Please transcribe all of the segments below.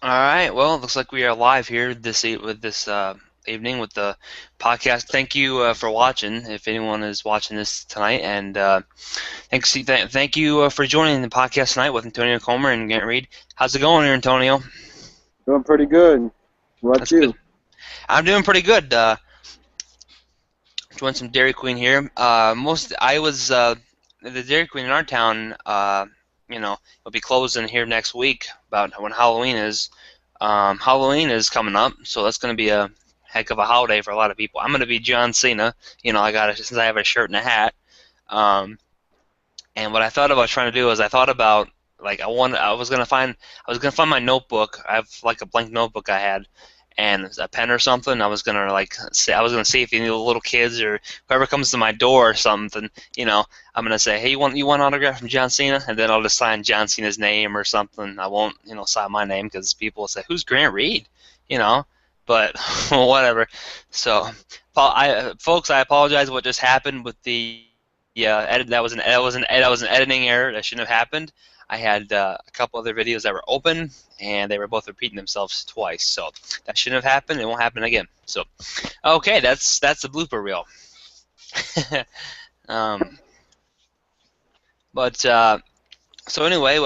All right. Well, it looks like we are live here with this evening with the podcast. Thank you for watching. If anyone is watching this tonight, and thank you for joining the podcast tonight with Antonio Comer and G.REED. How's it going here, Antonio? Doing pretty good. What about That's good. you? I'm doing pretty good. Joined some Dairy Queen here. Most I was the Dairy Queen in our town. Will be closing here next week. About when Halloween is. Halloween is coming up, so that's going to be a heck of a holiday for a lot of people. I'm going to be John Cena. I got it since I have a shirt and a hat. Um, and what I thought about trying to do is I thought about like I was gonna find my notebook. I have like a blank notebook I had and a pen or something. I was gonna see if any little kids or whoever comes to my door or something, I'm gonna say, hey, you want an autograph from John Cena? And then I'll just sign John Cena's name or something. I won't, sign my name because people will say, who's Grant Reed? You know, but whatever. So, folks, I apologize what just happened with the edit. That was an editing error that shouldn't have happened. I had a couple other videos that were open, and they were both repeating themselves twice. So that shouldn't have happened. It won't happen again. So, okay, that's the blooper reel. um, but so anyway,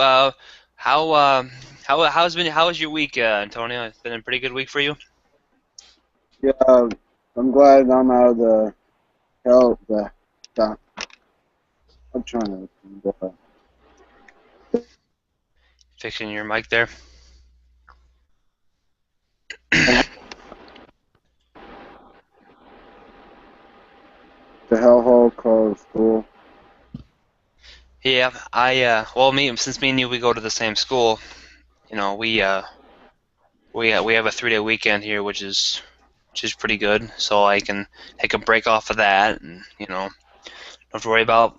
how uh, how was your week, Antonio? It's been a pretty good week for you. Yeah, I'm glad I'm out of the hell. The I'm trying to Fixing your mic there. the, the hellhole called school. Yeah, well, since me and you we go to the same school. We have a 3-day weekend here, which is pretty good. So I can take a break off of that, and don't have to worry about.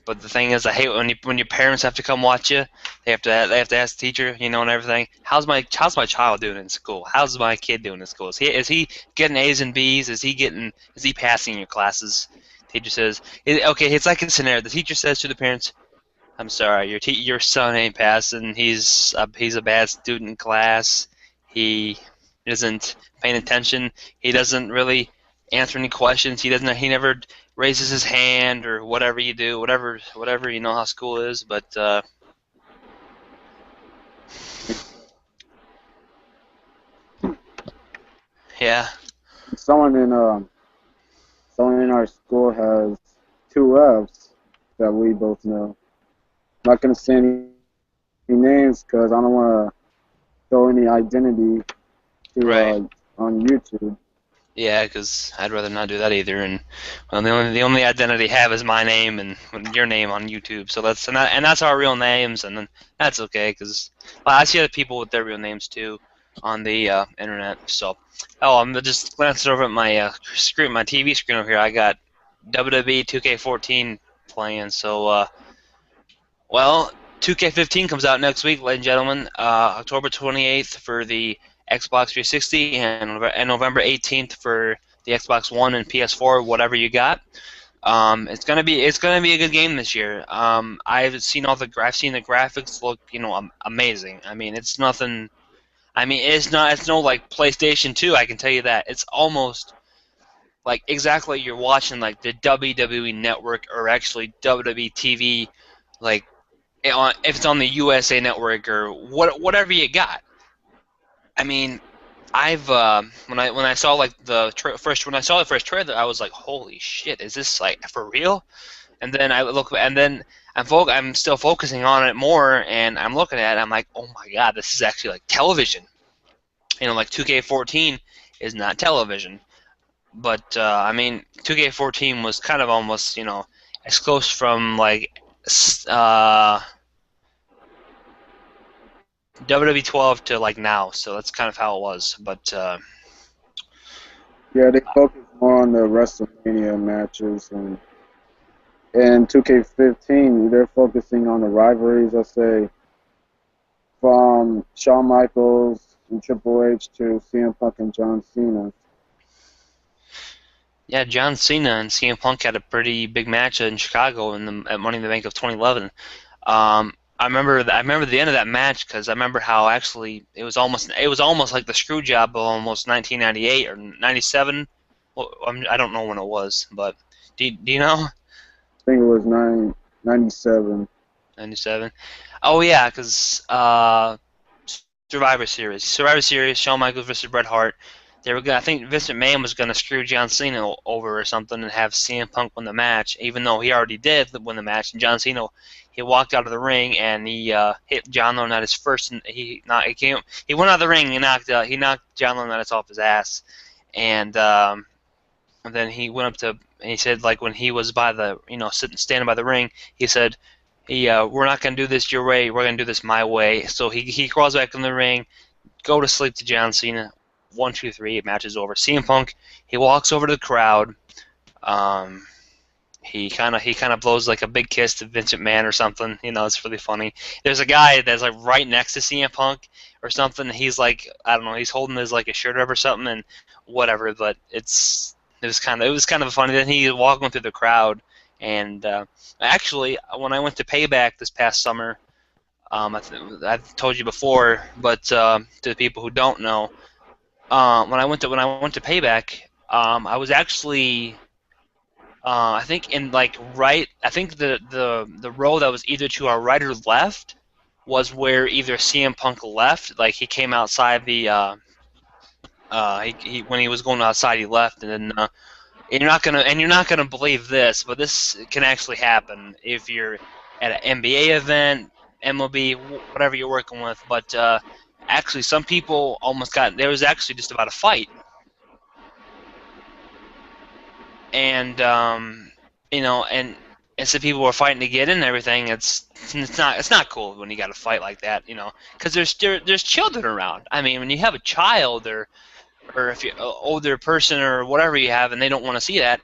But the thing is, I hate when your parents have to come watch you. They have to ask the teacher, and everything. How's my child doing in school? How's my kid doing in school? Is he getting A's and B's? Is he passing your classes? Teacher says, okay. It's like a scenario. The teacher says to the parents, I'm sorry, your son ain't passing. He's a bad student in class. He isn't paying attention. He doesn't really answer any questions. He never raises his hand or whatever you do, whatever you know how school is. But yeah, Someone in someone in our school has two F's that we both know. I'm not gonna say any names because I don't want to throw any identity to right. on YouTube. Yeah, because I'd rather not do that either. And well, the only identity I have is my name and your name on YouTube. So that's our real names, and then that's okay because I see other people with their real names too on the internet. So, I'm just glancing over at my screen, my TV screen over here. I got WWE 2K14 playing. So, well, 2K15 comes out next week, ladies and gentlemen, October 28th for the Xbox 360 and November 18th for the Xbox One and PS4, whatever you got. It's gonna be a good game this year. I've seen the graphics look, amazing. I mean, it's nothing. I mean, it's no like PlayStation 2. I can tell you that. It's almost like exactly you're watching like the WWE Network or actually WWE TV, like if it's on the USA Network or whatever you got. I mean, I've when I saw like when I saw the first trailer, I was like, holy shit, is this like for real? And then I'm still focusing on it more, and I'm looking at it, I'm like, oh my god, this is actually like television. Like 2K14 is not television, but I mean, 2K14 was kind of almost as close from like uh, WWE 12 to like now, so that's kind of how it was. But Yeah, they focus more on the WrestleMania matches and 2K15, they're focusing on the rivalries, let's say, from Shawn Michaels and Triple H to CM Punk and John Cena. yeah, John Cena and CM Punk had a pretty big match in Chicago at Money in the Bank of 2011. I remember the end of that match because I remember how actually it was almost like the screw job of almost 1998 or 97. Well, I don't know when it was, but do you know? I think it was 97. 97. Oh yeah, because Survivor Series, Shawn Michaels versus Bret Hart. They were gonna, I think Vince McMahon was gonna screw John Cena over or something and have CM Punk win the match, even though he already did win the match. And John Cena, he walked out of the ring and he hit John Laurinaitis first, and he went out of the ring and he knocked John Laurinaitis off his ass, and and then he went up to and he said like when he was by the sitting standing by the ring, he said. We're not gonna do this your way. We're gonna do this my way. So he crawls back in the ring, go to sleep to John Cena. 1, 2, 3, match is over. CM Punk, he walks over to the crowd. Um, he kind of blows like a big kiss to Vince McMahon or something. It's really funny. There's a guy that's like right next to CM Punk or something. He's like I don't know. He's holding his like a shirt up or something and whatever. But it was kind of funny. Then he walking through the crowd and actually when I went to Payback this past summer, I've told you before, but to the people who don't know, when I went to Payback, I was actually I think in like right. I think the row that was either to our right or left was where either CM Punk left, like he came outside the when he was going outside he left, and then you're not gonna believe this, but this can actually happen if you're at an NBA event, MLB, whatever you're working with. But actually, some people almost got. There was actually just about a fight, and and some people were fighting to get in and everything. It's not cool when you got to fight like that, because there's children around. I mean, when you have a child or if you're an older person or whatever you have, and they don't want to see that.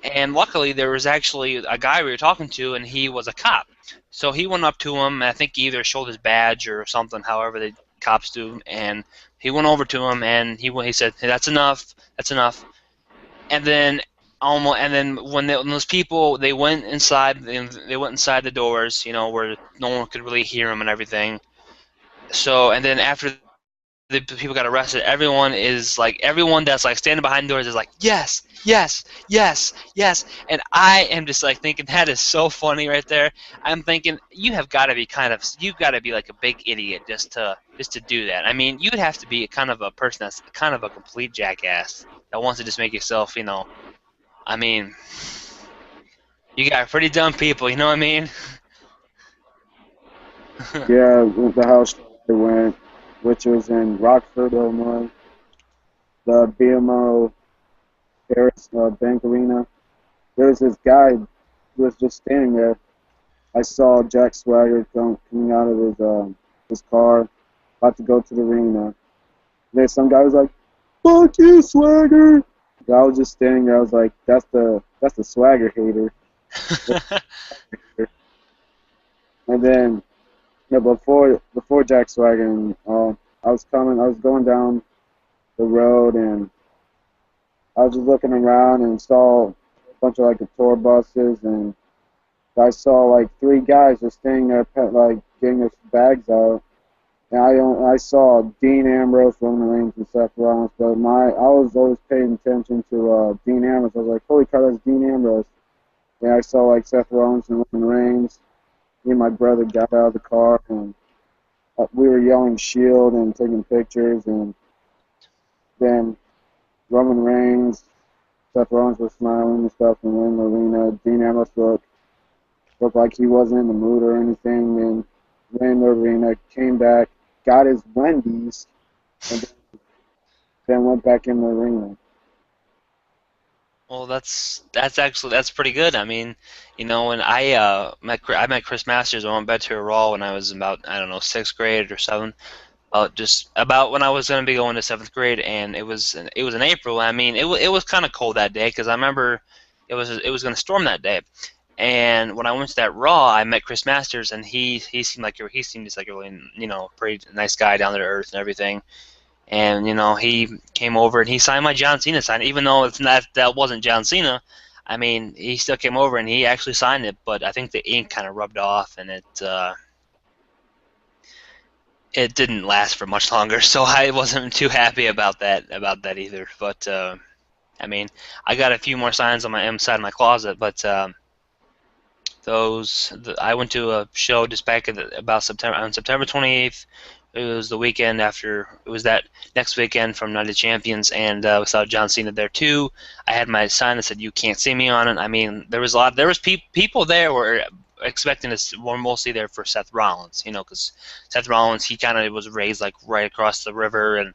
And luckily, there was actually a guy we were talking to, and he was a cop. So he went up to him. And I think he either showed his badge or something, however the cops do. And he went over to him, and he said, "Hey, that's enough. That's enough." And then when those people they went inside the doors, where no one could really hear them and everything. So and then after the people got arrested, everyone that's like standing behind doors is like, yes, yes, yes, yes, and I am just like thinking that is so funny right there. I'm thinking you've got to be like a big idiot just to do that. I mean, you'd have to be kind of a person that's kind of a complete jackass that wants to just make yourself. I mean, you got pretty dumb people. You know what I mean? Yeah, with the house I went, which was in Rockford, Illinois, the BMO Harris Bank Arena. There was this guy who was just standing there. I saw Jack Swagger coming out of his car, about to go to the arena. Then some guy was like, "Fuck you, Swagger!" I was just standing there. I was like, "That's the Swagger hater." And then, before Jack Swagger, I was going down the road, and I was just looking around and saw a bunch of like the tour buses, and I saw like three guys just standing there, like getting their bags out. And I saw Dean Ambrose, Roman Reigns, and Seth Rollins, but I was always paying attention to Dean Ambrose. I was like, holy cow, that's Dean Ambrose. And I saw like Seth Rollins and Roman Reigns. Me and my brother got out of the car, and we were yelling "Shield" and taking pictures. And then Roman Reigns, Seth Rollins was smiling and stuff, and in the arena, Dean Ambrose looked like he wasn't in the mood or anything, and ran in the arena, came back, got his Wendy's, and then went back in the arena. Well, that's pretty good. I mean, when I met Chris Masters, I went back to a Raw when I was about I don't know 6th grade or 7th, just about when I was going to be going to 7th grade, and it was in April. I mean, it was kind of cold that day because I remember it was going to storm that day. And when I went to that Raw, I met Chris Masters, and he seemed just like a really pretty nice guy, down to earth and everything. And he came over and he signed my John Cena sign, even though that wasn't John Cena. I mean, he still came over and he actually signed it, but I think the ink kind of rubbed off, and it didn't last for much longer, so I wasn't too happy about that either. But I mean, I got a few more signs on my inside of my closet, but I went to a show just back about September on September 28th. It was the weekend after it was that next weekend from Night of Champions, and we saw John Cena there too. I had my sign that said "You can't see me" on it. I mean, there was a lot. There was people there were expecting us one mostly there for Seth Rollins, because Seth Rollins he kind of was raised like right across the river, and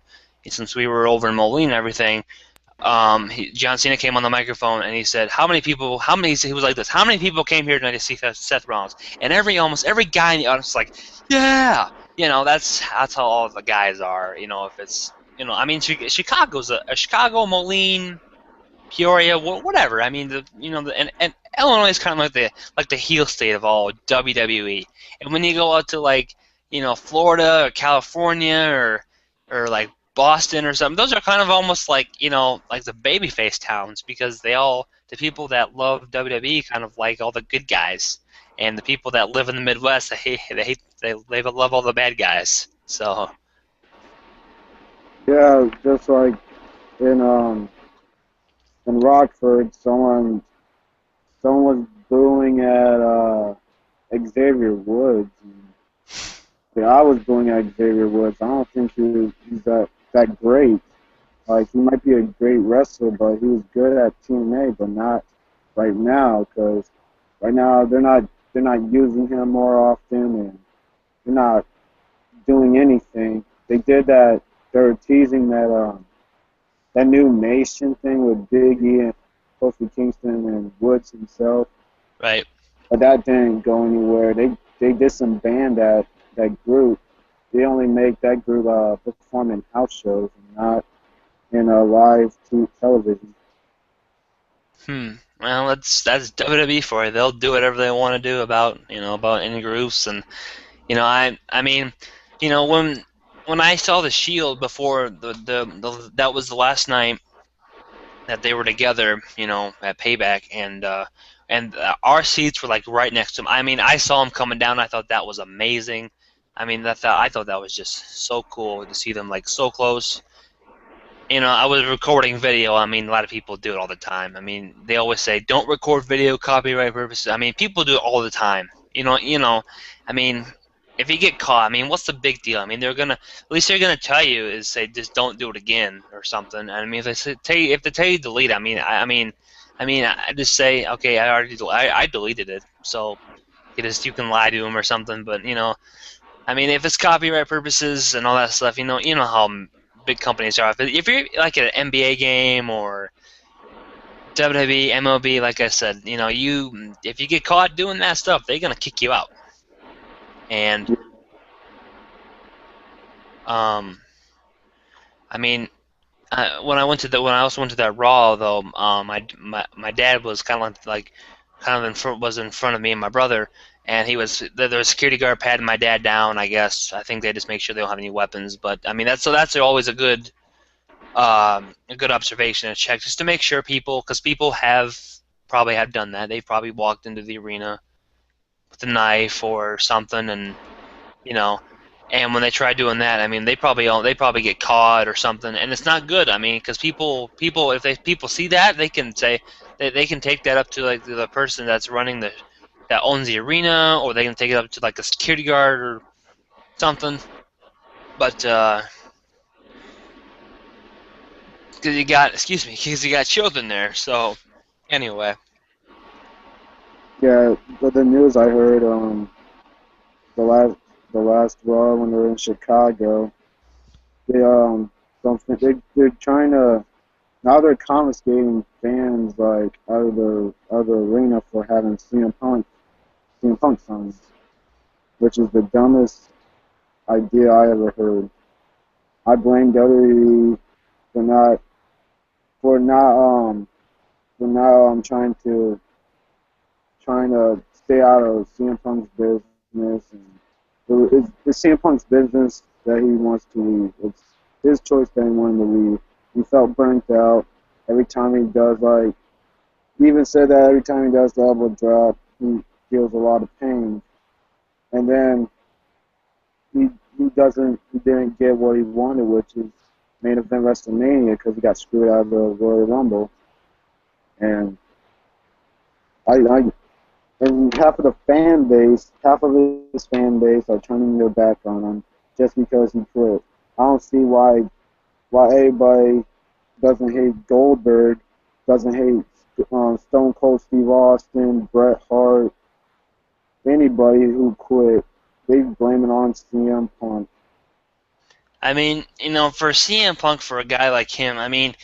since we were over in Moline and everything, John Cena came on the microphone and he said, "How many people? How many?" He was like this. "How many people came here tonight to see Seth Rollins?" And almost every guy in the audience was like, "Yeah." That's how all the guys are. If it's I mean, Chicago's a Chicago, Moline, Peoria, whatever. I mean, and Illinois is kind of like the heel state of all WWE. And when you go out to like Florida or California or like Boston or something, those are kind of almost like like the babyface towns because the people that love WWE kind of like all the good guys, and the people that live in the Midwest they love all the bad guys. So Yeah, just like in um in Rockford, someone was booing at Xavier Woods. And, yeah, I was booing at Xavier Woods. I don't think he's that great. Like he might be a great wrestler, but he was good at TNA, but not right now because right now they're not using him more often, and they're not doing anything. They did that. They were teasing that new Nation thing with Big E and Kofi Kingston and Woods himself, right. but that didn't go anywhere. They disbanded that group. They only make that group perform in house shows and not in a live television. Well, that's WWE for you. They'll do whatever they want to do about any groups, and I mean, when I saw the Shield before that was the last night that they were together, at Payback, and our seats were like right next to them. I mean, I saw them coming down. I thought that was amazing. I mean, I thought that was just so cool to see them like so close. I was recording video. I mean, a lot of people do it all the time. I mean, they always say, "Don't record video, copyright purposes." I mean, people do it all the time. I mean, if you get caught, I mean, what's the big deal? I mean, at least they're gonna tell you is say, just don't do it again or something. I mean, if they tell you delete it, I just say, okay, I deleted it. So you can lie to them or something. But I mean, if it's copyright purposes and all that stuff, you know how big companies are. If you're like at an NBA game or WWE, MLB, like I said, if you get caught doing that stuff, they're gonna kick you out. And um, I mean, when I also went to that Raw though, my dad was kind of in front was in front of me and my brother, and there was a security guard patting my dad down. I guess I think they just make sure they don't have any weapons. But I mean, that's always a good observation and check just to make sure because people probably have done that. They've probably walked into the arena with a knife or something, and you know, and when they try doing that, I mean, they probably get caught or something, and it's not good. I mean, because if people see that, they can say they can take that up to like the person that's running that owns the arena, or they can take it up to like a security guard or something. But because you got children there, so anyway. Yeah, the news I heard the last the last Raw when they were in Chicago, they they're trying to now they're confiscating fans like out of the arena for having CM Punk signs, which is the dumbest idea I ever heard. I blame WWE for not for not for not trying to stay out of CM Punk's business, and it's CM Punk's business that he wants to leave. It's his choice that he wanted to leave. He felt burnt out every time he does he even said that every time he does the elbow drop, he feels a lot of pain, and then he he didn't get what he wanted, which is main event WrestleMania, because he got screwed out of the Royal Rumble, and I and half of his fan base are turning their back on him just because he quit. I don't see why everybody doesn't hate Goldberg, doesn't hate Stone Cold Steve Austin, Bret Hart, anybody who quit. They blame it on CM Punk. I mean, for CM Punk, for a guy like him, I mean,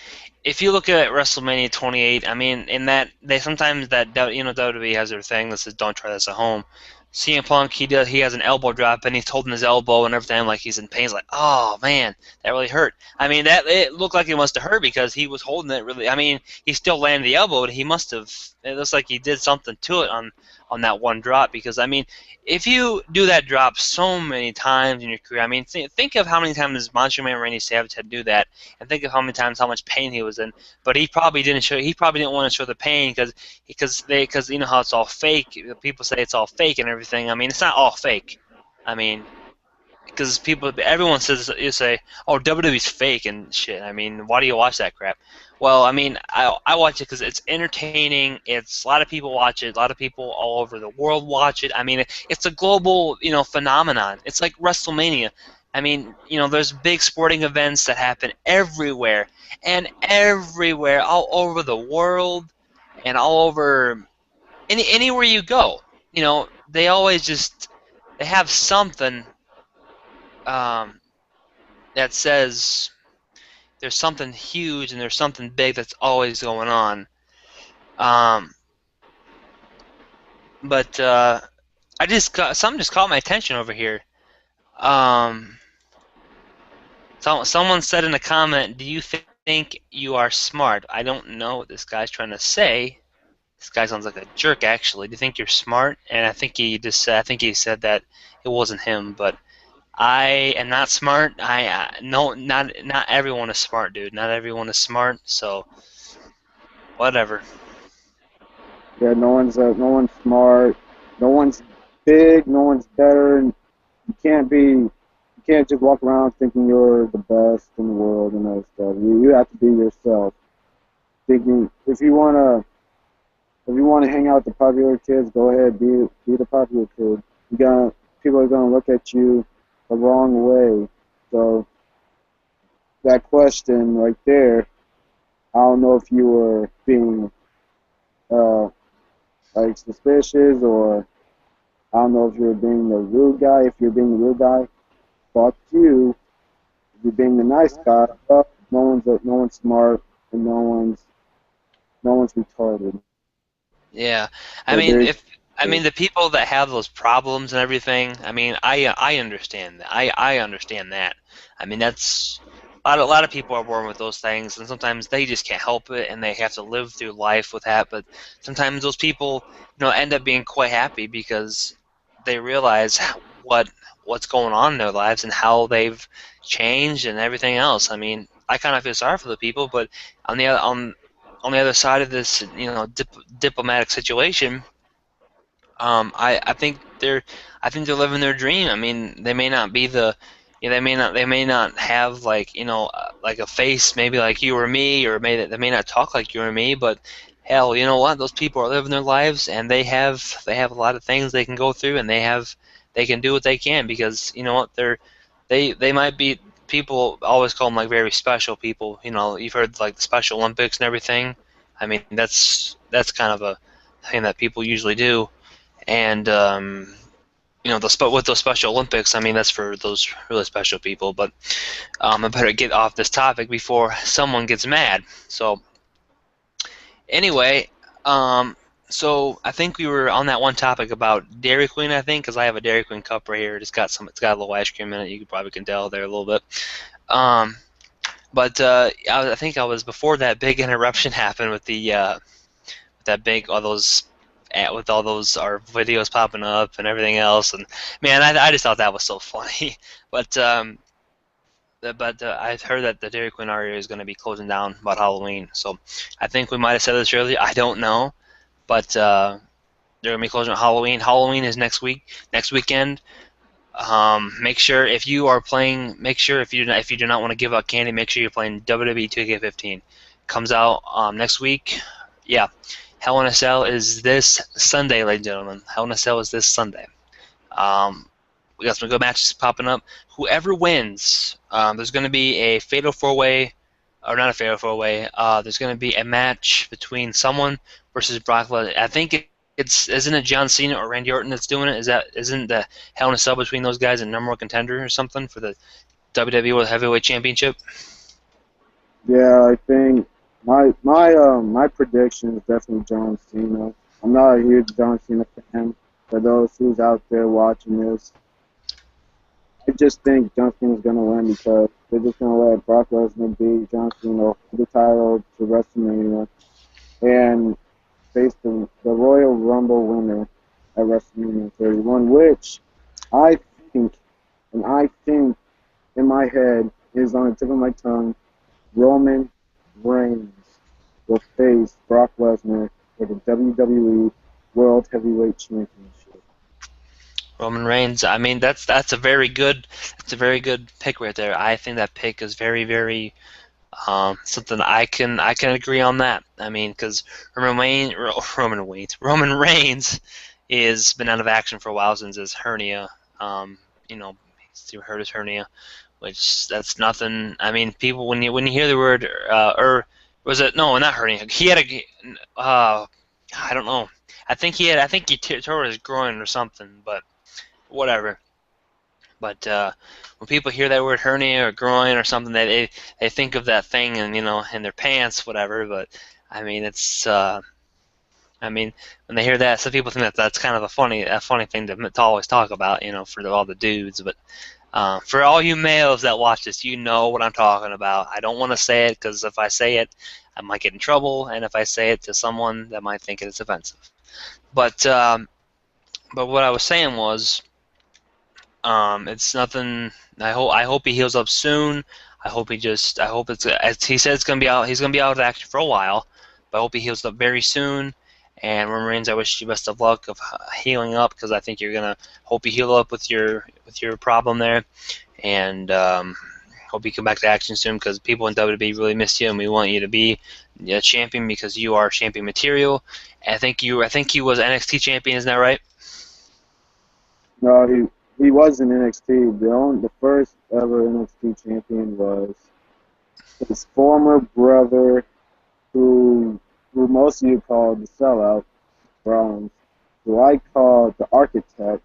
if you look at WrestleMania 28, I mean, in that they sometimes that WWE has their thing that says don't try this at home. CM Punk, he has an elbow drop and he's holding his elbow and everything like he's in pain. He's like, oh man, that really hurt. I mean, that it looked like it must have hurt because he was holding it really. I mean, he still landed the elbow, but he must have. It looks like he did something to it on that one drop because I mean, if you do that drop so many times in your career, I mean, think of how many times Macho Man Randy Savage had to do that, and think of how many times how much pain he was in. But he probably didn't show. He probably didn't want to show the pain because you know how it's all fake. People say it's all fake and everything. I mean, it's not all fake. I mean, because everyone says you say, "Oh, WWE's fake and shit." I mean, why do you watch that crap? Well, I mean, I watch it because it's entertaining. It's a lot of people watch it. A lot of people all over the world watch it. I mean, it's a global phenomenon. It's like WrestleMania. I mean, there's big sporting events that happen everywhere and everywhere, all over the world, and all over anywhere you go. They always they have something um, that says there's something huge and there's something big that's always going on. Um, but I just got something just caught my attention over here. Um, someone said in a comment, "Do you think you are smart?" I don't know what this guy's trying to say. This guy sounds like a jerk, actually. Do you think you're smart? And I think he said that it wasn't him, but I am not smart. No, not everyone is smart, dude. Not everyone is smart. So whatever. Yeah, no one's smart, no one's big, no one's better. You can't just walk around thinking you're the best in the world and that stuff. You have to be yourself. Thinking if you wanna hang out with the popular kids, go ahead, be the popular kid. People are gonna look at you the wrong way. So that question right there, I don't know if you were being uh, like suspicious, or I don't know if you're being the rude guy. If you're being the rude guy, fuck you. If you're being the nice guy, well, no one's smart and no one's retarded. Yeah, I So mean, there's if I mean the people that have those problems and everything, I mean, I understand that. I understand that. I mean, that's a lot of people are born with those things, and sometimes they just can't help it, and they have to live through life with that. But sometimes those people, end up being quite happy because they realize what what's going on in their lives and how they've changed and everything else. I mean, I kind of feel sorry for the people, but on the other side of this, diplomatic situation, I think they're living their dream. I mean, they may not be they may not have like like a face maybe like you or me, or they may not talk like you or me, but hell, you know what? Those people are living their lives, and they have a lot of things they can go through, and they can do what they can because you know what they might be people always call them like very special people. You've heard like the Special Olympics and everything. I mean, that's kind of a thing that people usually do, and with those Special Olympics, I mean that's for those really special people. But I better get off this topic before someone gets mad. So anyway, um, so I think we were on that one topic about Dairy Queen. I think because I have a Dairy Queen cup right here. It's got a little ice cream in it. You probably can tell there a little bit. Um, but I think I was before that big interruption happened with that big with all those our videos popping up and everything else, and man, I just thought that was so funny. But I heard that the Dairy Queen area is going to be closing down about Halloween, so I think we might have said this earlier. I don't know, but they're going to be closing on Halloween. Halloween is next weekend. Make sure if you are playing, make sure if you do not want to give out candy, make sure you're playing WWE 2K15. Comes out next week. Yeah, Hell in a Cell is this Sunday, ladies and gentlemen. Hell in a Cell is this Sunday. We got some good matches popping up. Whoever wins, there's going to be a fatal four-way, or not a fatal four-way. There's going to be a match between someone versus Brock Lesnar. I think it's isn't it John Cena or Randy Orton that's doing it? Isn't the Hell in a Cell between those guys a number one contender or something for the WWE World Heavyweight Championship? Yeah, I think my prediction is definitely John Cena. I'm not a huge John Cena fan. For those who's out there watching this, I just think John Cena's gonna win because they're just gonna let Brock Lesnar beat John Cena, hold the title to WrestleMania, and face the Royal Rumble winner at WrestleMania 31, which I think, and I think in my head is on the tip of my tongue, Roman Reigns will face Brock Lesnar for the WWE World Heavyweight Championship. Roman Reigns. I mean, that's a very good pick right there. I think that pick is very something I can agree on that. I mean, because Roman Reigns is been out of action for a while since his hernia. You know, he's hurt his hernia, which that's nothing. I mean, people when you hear the word or was it no not hernia? He had a I don't know. I think he tore his groin or something, but whatever. But when people hear that word hernia or groin or something, they think of that thing and in their pants, whatever. But I mean, I mean, when they hear that, some people think that that's kind of a funny thing to always talk about, for all the dudes. But for all you males that watch this, you know what I'm talking about. I don't want to say it because if I say it, I might get in trouble, and if I say it to someone, that might think it's offensive. But what I was saying was. It's nothing. I hope he heals up soon. I hope it's as he said it's gonna be out. He's gonna be out of action for a while, but I hope he heals up very soon. And Roman Reigns, I wish you best of luck of healing up because I think you're gonna hope you heal up with your problem there, and hope you come back to action soon because people in WWE really miss you and we want you to be a champion because you are champion material. I think he was NXT champion, isn't that right? No, he was in NXT. The first ever NXT champion was his former brother, who most of you call the sellout, Rollins, who I call the architect,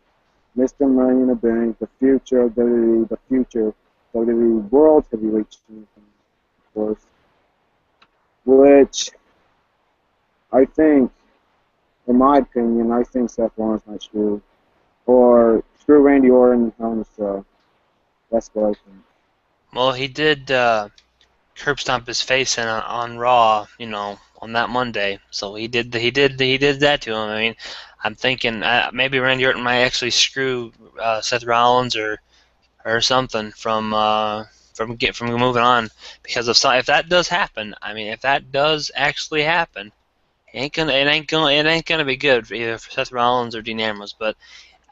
Mr. Money in the Bank, the future of WWE, the future WWE World Heavyweight Champion, of course, which I think, in my opinion, I think Seth Rollins might screw, or screw Randy Orton in Hell in a Cell. That's what I think. Well, he did curb stomp his face in on Raw, on that Monday. So he did that to him. I mean, I'm thinking maybe Randy Orton might actually screw Seth Rollins or something from moving on because if that does happen. I mean, if that does actually happen, it ain't gonna be good for either for Seth Rollins or Dean Ambrose. But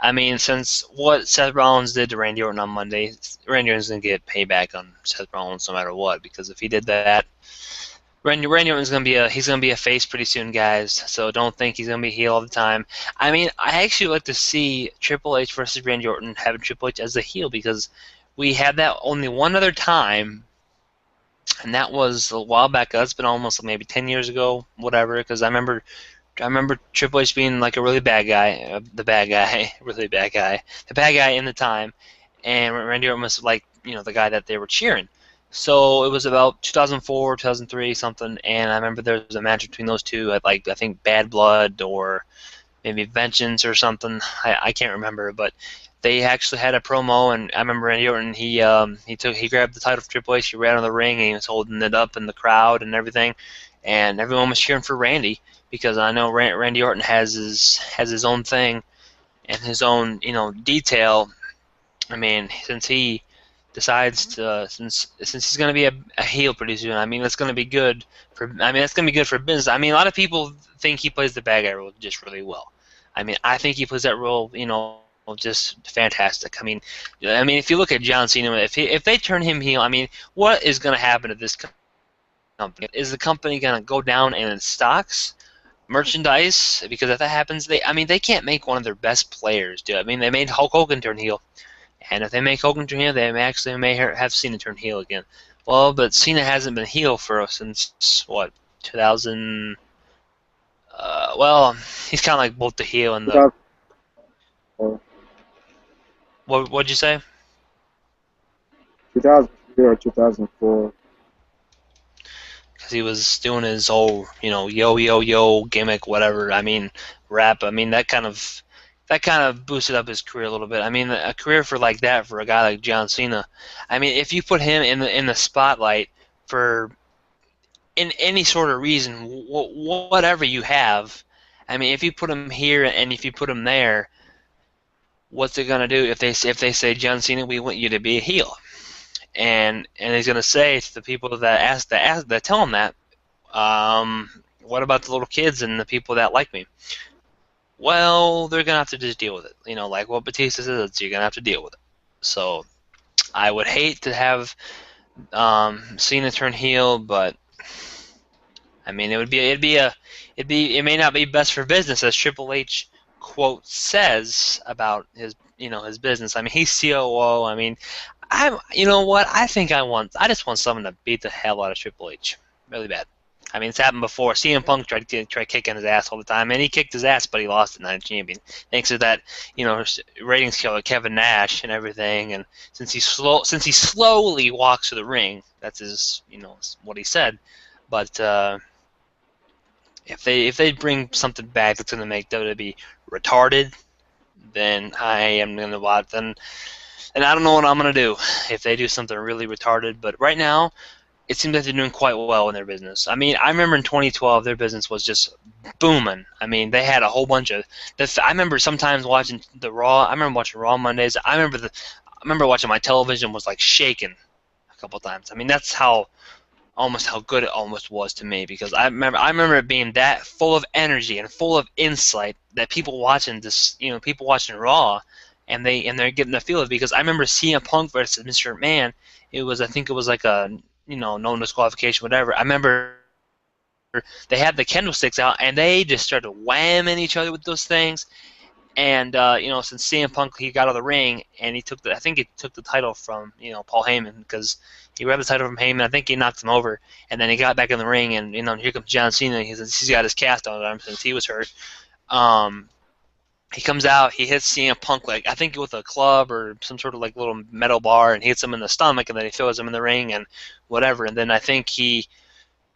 I mean, since what Seth Rollins did to Randy Orton on Monday, Randy Orton's gonna get payback on Seth Rollins no matter what. Because if he did that, Randy Orton's gonna be a face pretty soon, guys. So don't think he's gonna be heel all the time. I mean, I actually like to see Triple H versus Randy Orton having Triple H as the heel because we had that only one other time, and that was a while back. That's been almost maybe 10 years ago, whatever. Because I remember Triple H being like a really bad guy, the bad guy, really bad guy, the bad guy in the time, and Randy Orton was like, the guy that they were cheering. So it was about 2004, 2003, something, and I remember there was a match between those two at like I think Bad Blood or maybe Vengeance or something. I can't remember, but they actually had a promo, and I remember Randy Orton. He grabbed the title from Triple H, he ran on the ring, and he was holding it up in the crowd and everything, and everyone was cheering for Randy because I know Randy Orton has his own thing and his own detail. I mean, since he decides to since he's going to be a heel pretty soon, I mean that's going to be good for that's going to be good for business. I mean, a lot of people think he plays the bad guy role just really well. I mean, I think he plays that role just fantastic. I mean, if you look at John Cena, if they turn him heel, I mean, what is going to happen to this company? Is the company going to go down in stocks, merchandise? Because if that happens, they can't make one of their best players do it. I mean, they made Hulk Hogan turn heel, and if they make Hogan turn heel, may have Cena turn heel again. Well, but Cena hasn't been heel for us since what 2000. Well, he's kind of like both the heel and the 2004, what'd you say? 2003 or 2004. Because he was doing his whole, yo yo yo gimmick, whatever. I mean, rap. I mean, that kind of boosted up his career a little bit. I mean, a career for like that for a guy like John Cena. I mean, if you put him in the spotlight for in any sort of reason, whatever you have. I mean, if you put him here and if you put him there, what's it gonna do if they say John Cena, we want you to be a heel, and he's gonna say to the people that tell him that, what about the little kids and the people that like me? Well, they're gonna have to just deal with it. Like what Batista says, you're gonna have to deal with it. So I would hate to have Cena turn heel, but I mean it may not be best for business as Triple H quote says about his business. I mean he's COO. I mean you know what, I just want someone to beat the hell out of Triple H really bad. I mean, it's happened before. CM Punk tried kicking his ass all the time, and he kicked his ass, but he lost at Night of Champion thanks to that, ratings killer Kevin Nash and everything. And since he slowly walks to the ring, that's what he said. But if they bring something back that's gonna make WWE retarded, then I am gonna watch. Then and I don't know what I'm gonna do if they do something really retarded. But right now, it seems like they're doing quite well in their business. I mean, I remember in 2012 their business was just booming. I mean, they had a whole bunch of. I remember sometimes watching the Raw. I remember watching Raw Mondays. I remember watching my television was like shaking a couple times. I mean, that's how good it almost was to me, because I remember it being that full of energy and full of insight that people watching Raw, and they're getting the feel of it, because I remember CM Punk versus Mr. McMahon. I think it was like a no disqualification, whatever. I remember they had the kendo sticks out and they just started whamming each other with those things. And since CM Punk, he got out of the ring and I think he took the title from Paul Heyman, because he grabbed the title from Heyman. I think he knocked him over, and then he got back in the ring, and here comes John Cena. He's got his cast on his arm since he was hurt. Um, he comes out, he hits CM Punk like I think with a club or some sort of like little metal bar, and he hits him in the stomach, and then he throws him in the ring and whatever. And then I think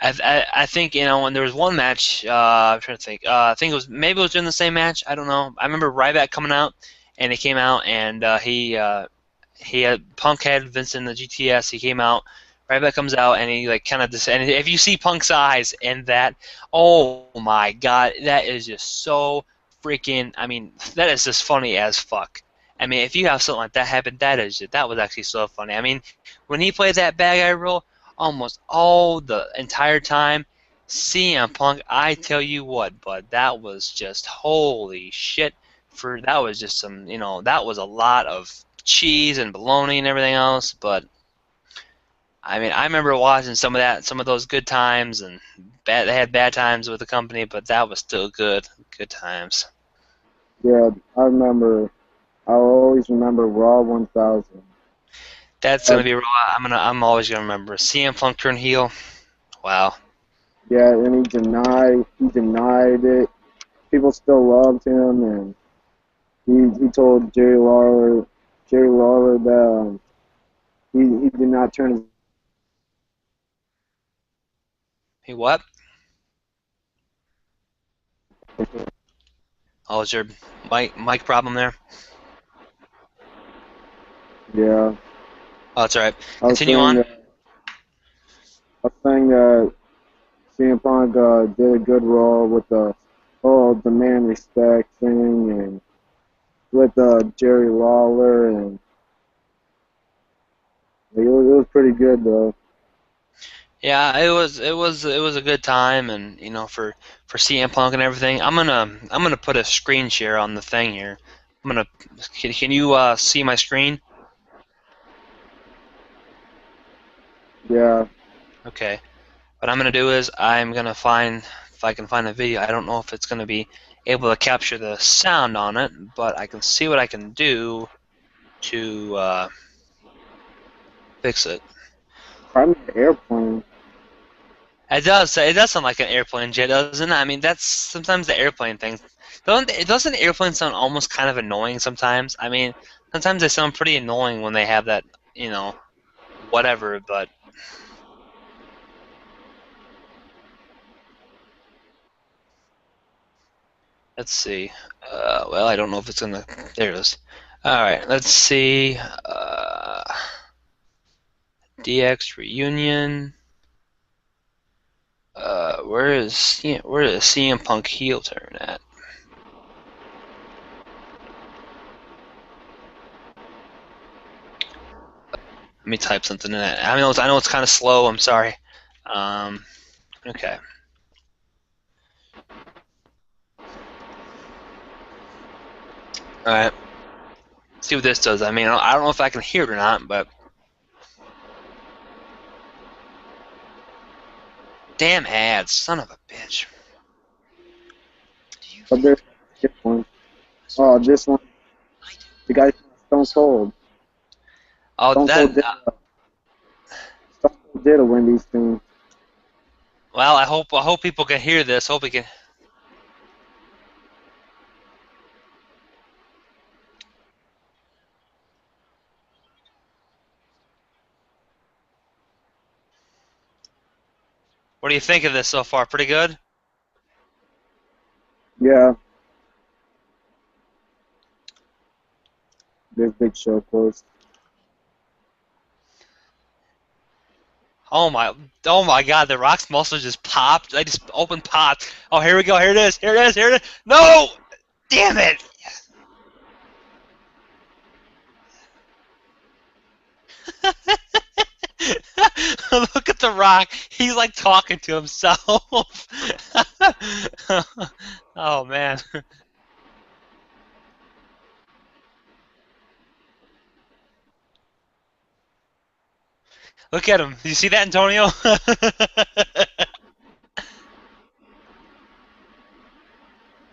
when there was one match, I'm trying to think. I think maybe it was during the same match. I don't know. I remember Ryback coming out, and he came out, and he had Punk had Vince in the GTS. He came out. Ryback comes out, and he like kind of and if you see Punk's eyes and that, oh my God, that is just so freaking. I mean, that is just funny as fuck. I mean, if you have something like that happen, that was actually so funny. I mean, when he played that bad guy role, almost all the entire time, CM Punk, I tell you what, bud, that was just holy shit. That was just that was a lot of cheese and bologna and everything else. But I mean, I remember watching some of those good times, and they had bad times with the company, but that was still good times. Yeah, I remember. I always remember Raw 1000. That's Uh, gonna be raw. I'm always gonna remember CM Punk turn heel. Wow. yeah, and he denied it. People still loved him, and he told Jerry Lawler that he did not turn his. Hey, what? Oh, is there mic problem there? Yeah, Oh, that's all right. I was Continue saying on. that CM Punk did a good role with the whole demand respect thing, and with Jerry Lawler, and it was pretty good though. Yeah, it was a good time, and for CM Punk and everything. I'm gonna put a screen share on the thing here. I'm gonna. Can you see my screen? Yeah. Okay. What I'm gonna do is I'm gonna find if I can find a video. I don't know if it's gonna be able to capture the sound on it, but I can see what I can do to fix it. I'm in the airplane. It does. It does sound like an airplane jet, doesn't it? I mean, that's sometimes the airplane thing. Doesn't the airplane sound almost kind of annoying sometimes? I mean, sometimes they sound pretty annoying when they have that, you know, whatever. But let's see. Well, I don't know if it's gonna. There it is. All right. Let's see. DX reunion. Where is CM Punk heel turn at? Let me type something in it. I know it's kind of slow. I'm sorry. Okay. All right. See what this does. I mean, I don't know if I can hear it or not, but damn ads, son of a bitch. But there's this one. Oh, this one. The guy from Stone Cold. Oh, Stone Cold that. did. Stone Cold did a Wendy's thing. Well, I hope people can hear this. Hope we can. What do you think of this so far? Pretty good. Yeah. This Big Show post. Oh my, oh my God! The Rock's muscle just popped. I just opened popped. Oh, here we go. Here it is. Here it is. Here it is. No! Damn it! Look at the Rock. He's like talking to himself. Oh man. Look at him. You see that, Antonio?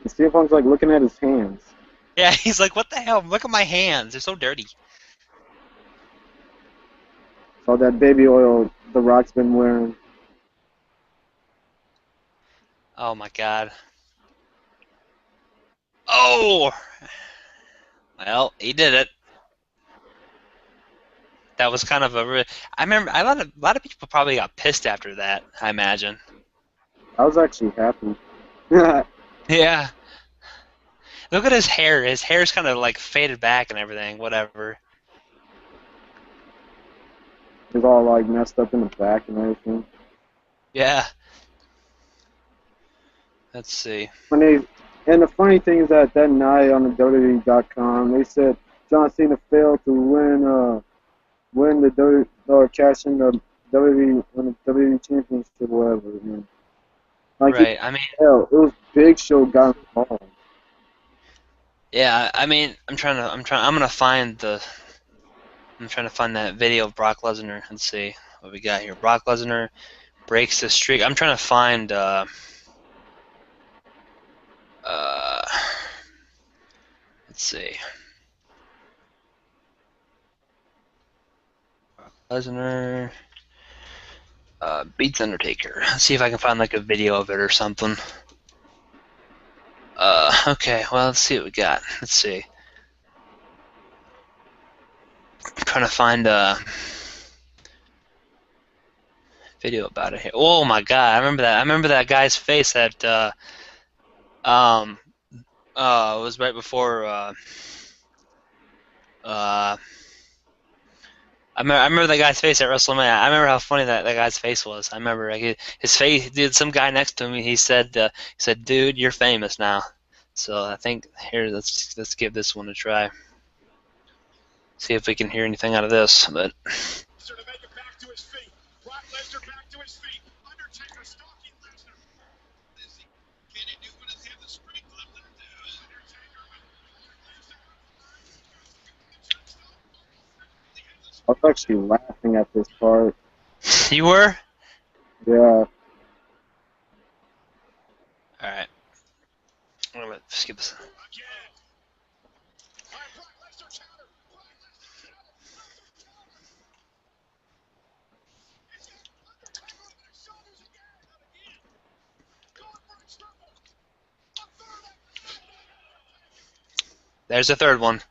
You see if I'm like looking at his hands. Yeah, he's like, what the hell? Look at my hands. They're so dirty. All that baby oil The Rock's been wearing. Oh my God. Oh! Well, he did it. That was kind of a. I remember a lot of people probably got pissed after that. I imagine. I was actually happy. It's Yeah. Look at his hair. His hair's kind of like faded back and everything. Whatever. all like messed up in the back and everything. Yeah. Let's see. When they and the funny thing is that that night on the WWE.com they said John Cena failed to win the W or cash in the WWE win the WWE championship or whatever. Man. Like he Right. I mean, hell, it was Big Show got involved. yeah. I mean, I'm gonna find the. I'm trying to find that video of Brock Lesnar and see what we got here. Brock Lesnar breaks the streak. I'm trying to find. Uh, let's see. Lesnar beats Undertaker. Let's see if I can find like a video of it or something. Okay, well, let's see what we got. Let's see. I'm trying to find a video about it here. Oh my God, I remember that. I remember that guy's face that um was right before uh I remember that guy's face at WrestleMania. I remember how funny that guy's face was. I remember like, his face. Dude, some guy next to me, he said, "Dude, you're famous now." So I think here, let's give this one a try. See if we can hear anything out of this. But was actually laughing at this part. You were? Yeah. Alright. I'm gonna skip this. There's the third one.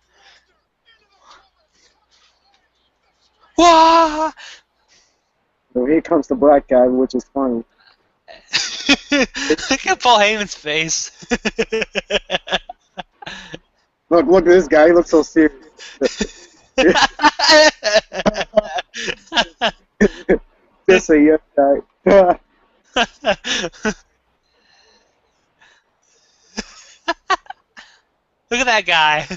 Wah! So here comes the black guy, which is funny. Look at Paul Heyman's face. Look at this guy. He looks so serious. Just a young guy. Look at that guy.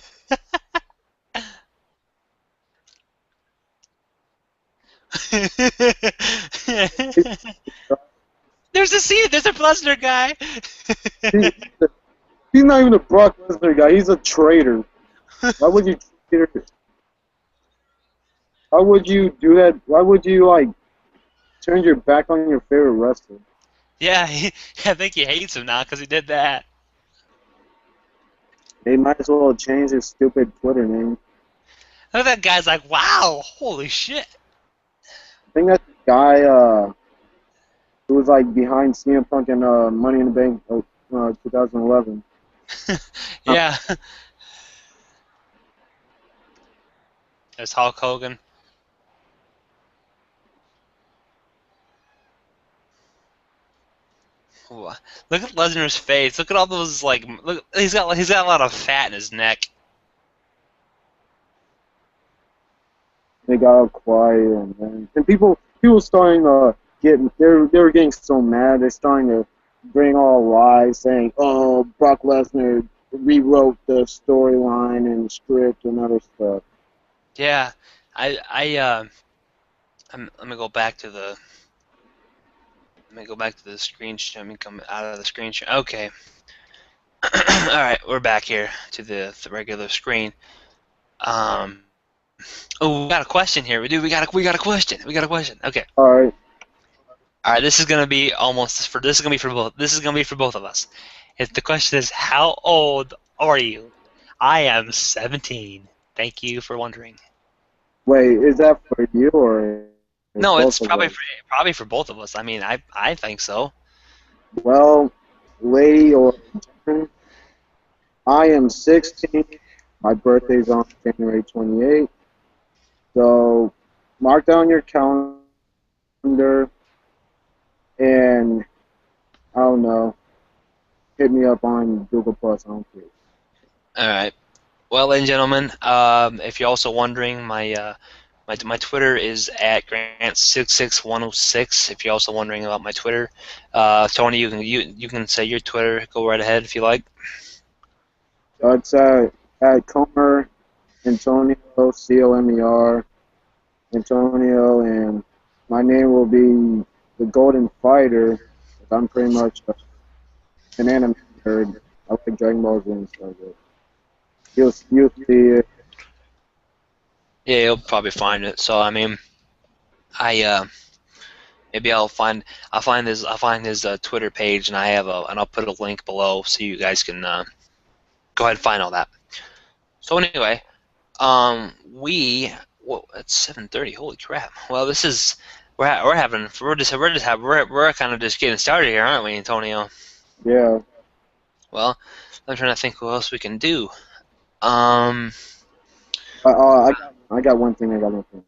There's a scene. There's a Lesnar guy. He, he's not even a Brock Lesnar guy. He's a traitor. Why would you? Why would you do that? Why would you like turn your back on your favorite wrestler? Yeah, I think he hates him now because he did that. They might as well change his stupid Twitter name. Look at that guy's like, wow, holy shit. I think that's the guy who was like behind CM Punk and Money in the Bank 2011. Yeah. There's Hulk Hogan. Look at Lesnar's face. Look at all those like. Look, he's got a lot of fat in his neck. They got all quiet and people starting to they were getting so mad. They're starting to bring all lies, saying, "Oh, Brock Lesnar rewrote the storyline and script and other stuff." Yeah, I'm gonna go back to the. Let me go back to the screen share. Let me come out of the screen share. Okay. All right, we're back here to the regular screen. Um. Oh, we got a question here. We got a question. We got a question. Okay. All right. All right. This is gonna be almost for. This is gonna be for both. This is gonna be for both of us. If the question is, how old are you? I am 17. Thank you for wondering. Wait, is that for you or No, it's both of probably us? for both of us. I mean, I think so. Well, lady or gentleman, I am 16. My birthday's on January 28th. So mark down your calendar and I don't know, hit me up on Google Plus. I don't care. All right. Well, ladies and gentlemen, if you're also wondering, my Twitter is at Grant66106. If you're also wondering about my Twitter, Tony, you can say your Twitter. Go right ahead if you like. It's at Comer Antonio Comer Antonio, and my name will be the Golden Fighter. I'm pretty much an anime nerd. I like Dragon Ball Z and stuff. But you'll see it. Yeah, you'll probably find it. So I mean, I maybe I'll find his Twitter page and I'll put a link below so you guys can go ahead and find all that. So anyway, well, it's 7:30. Holy crap! Well, this is we're kind of just getting started here, aren't we, Antonio? Yeah. Well, I'm trying to think what else we can do. Um, I got one thing. I got one thing.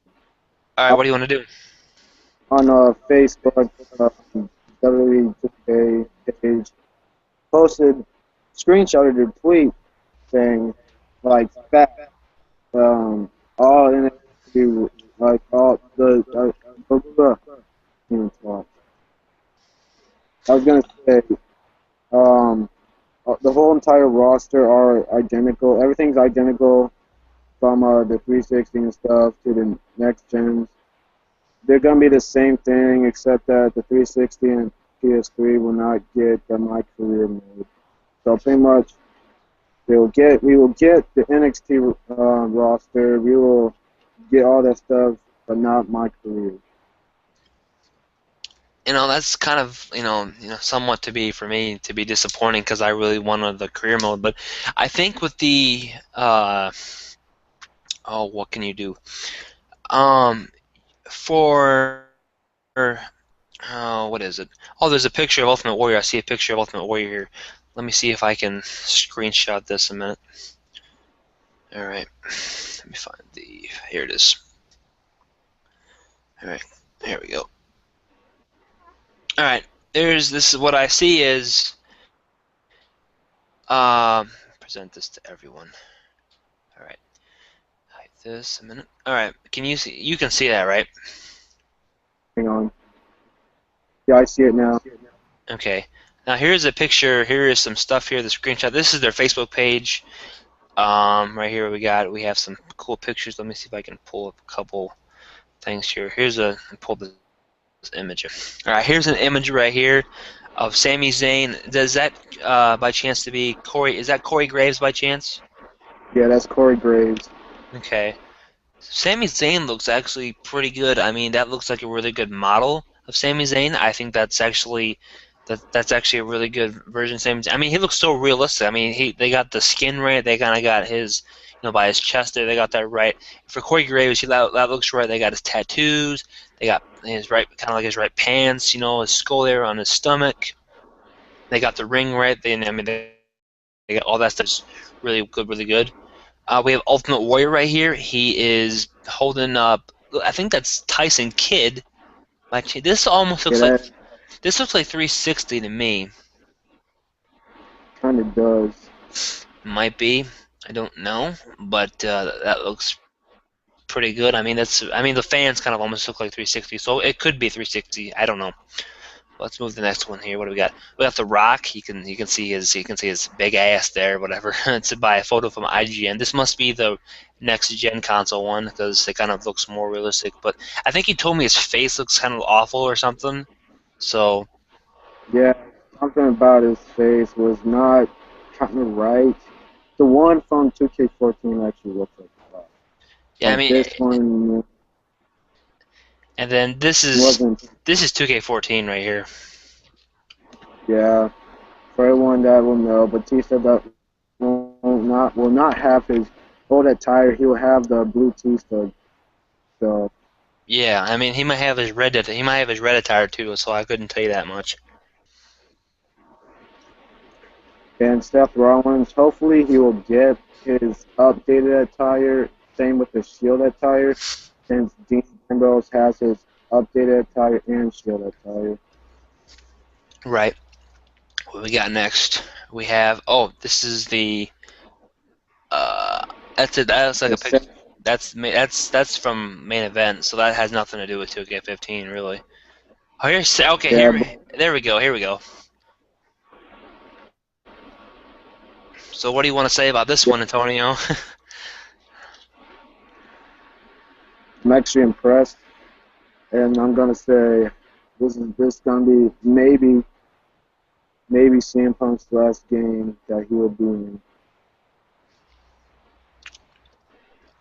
all right, what do you want to do? On Facebook, WWE 2K page posted, screenshotted their tweet saying, like, fat, all NXT, like, all blah, blah, blah. I was gonna say, um, the whole entire roster are identical. Everything's identical from the 360 and stuff to the next gens. They're gonna be the same thing, except that the 360 and PS3 will not get the My Career mode. So pretty much, we will get the NXT roster. We will get all that stuff but not my career. That's kind of somewhat to be for me to be disappointing because I really wanted the career mode. But I think with the oh, what can you do? Um, for what is it? Oh, there's a picture of Ultimate Warrior. I see a picture of Ultimate Warrior here. Let me see if I can screenshot this a minute. All right, let me find the. Here it is. All right, here we go. All right, there's this. Is what I see is present this to everyone. All right, hide this a minute. All right, can you see? You can see that, right? Hang on. Yeah, I see it now. Okay. Now here's a picture. Here is some stuff here. The screenshot. This is their Facebook page. Right here we have some cool pictures. Let me see if I can pull up a couple things here. Pull this image up. All right, here's an image right here of Sami Zayn. Does that by chance to be Corey? Is that Corey Graves by chance? Yeah, that's Corey Graves. Okay. Sami Zayn looks actually pretty good. I mean, that looks like a really good model of Sami Zayn. I think that's actually a really good version of Sami Zayn. I mean, he looks so realistic. I mean, they got the skin right. They kind of got his, by his chest there. They got that right. For Corey Graves, that looks right. They got his tattoos. They got his right, kind of like his right pants. His skull there on his stomach. They got the ring right. They got all that stuff. Really good, really good. We have Ultimate Warrior right here. He is holding up. I think that's Tyson Kidd. Actually, Yeah, that this looks like 360 to me. kind of does. Might be. I don't know, but that looks pretty good. I mean the fans kind of almost look like 360, so it could be 360. I don't know. Let's move to the next one here. What do we got? We got The Rock. You can see his big ass there. Whatever. It's by a photo from IGN. This must be the next gen console one because it kind of looks more realistic. But I think he told me his face looks kind of awful or something. So Yeah, something about his face was not kind of right. The one from 2K14 actually looks like that, yeah, I but mean, this one and then this is wasn't. this is 2K14 right here. Yeah, for everyone that will know, Batista that will not have his old attire. He will have the blue Batista. So Yeah, I mean he might have his red attire too. So I couldn't tell you that much. and Seth Rollins, hopefully he will get his updated attire. Same with the Shield attire, since Dean Ambrose has his updated attire and Shield attire. Right. What we got next? We have this is the uh that's it. That's like The a picture. set, That's from main event, so that has nothing to do with 2K15 really. Oh, okay. yeah, There we go. Here we go. So what do you want to say about this yeah, one, Antonio? I'm actually impressed, and I'm gonna say this gonna be maybe CM Punk's last game that he will be in.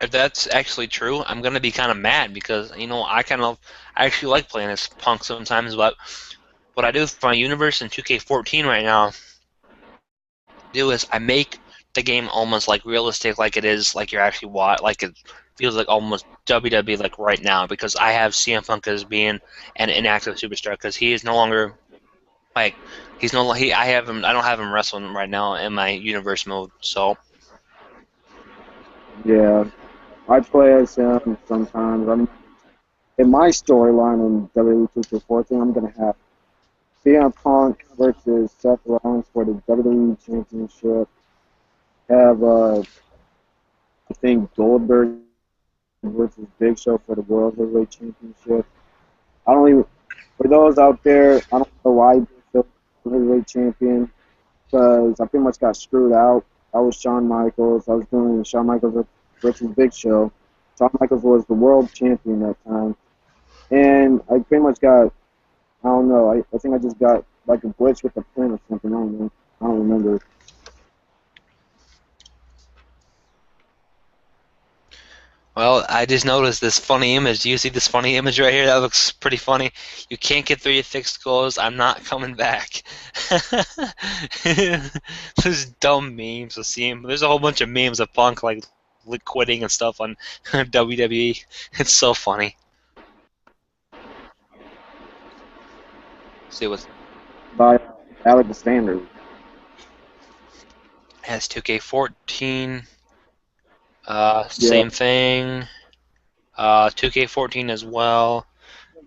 If that's actually true, I'm gonna be kind of mad because I actually like playing as Punk sometimes, but what I do for my universe in 2K14 right now do is I make the game almost like realistic, like it is, like you're actually like it feels like almost WWE like right now because I have CM Punk as being an inactive superstar because he is no longer like he's no he I have him I don't have him wrestling right now in my universe mode. So Yeah, I play as him sometimes. In my storyline in WWE 2K14, I'm gonna have CM Punk versus Seth Rollins for the WWE Championship. Have I think Goldberg versus Big Show for the World Heavyweight Championship. I don't even for those out there, I don't know why Big Show was heavyweight champion because I pretty much got screwed out. I was Shawn Michaels. I was doing Shawn Michaels versus Big Show. Shawn Michaels was the world champion that time, and I pretty much got I don't know. I think I just got like a glitch with the print or something. I don't know. I don't remember. Well, I just noticed this funny image. Do you see this funny image right here? That looks pretty funny. You can't get through your fixed goals. I'm not coming back. There's dumb memes of seeing. There's a whole bunch of memes of Punk like quitting and stuff on WWE. It's so funny. See what by Alexander. has 2K14. Yeah, Same thing. 2K14 as well.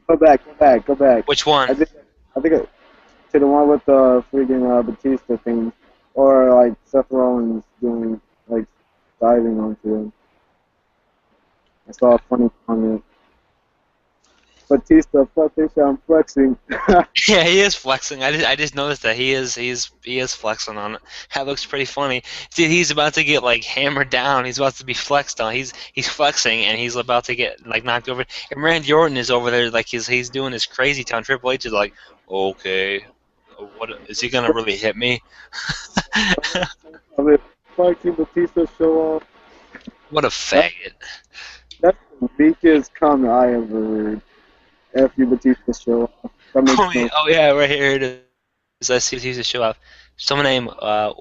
go back. Which one? I think I think to the one with the freaking Batista thing, or like Seth Rollins doing like diving onto him. I saw a funny comment. Batista, fuck this, I'm flexing. Yeah, he is flexing. I just noticed that he is flexing on it. That looks pretty funny. See, he's about to get like hammered down. He's about to be flexed on. He's flexing and he's about to get like knocked over. And Randy Orton is over there like he's doing his crazy town. Triple H is like, okay, what is he gonna really hit me? I mean, fucking Batista show off. What a That, faggot. that's the weakest comment I ever heard. F you Batista show off. That makes no Oh yeah, right here it is. I see what he's to show off. Someone named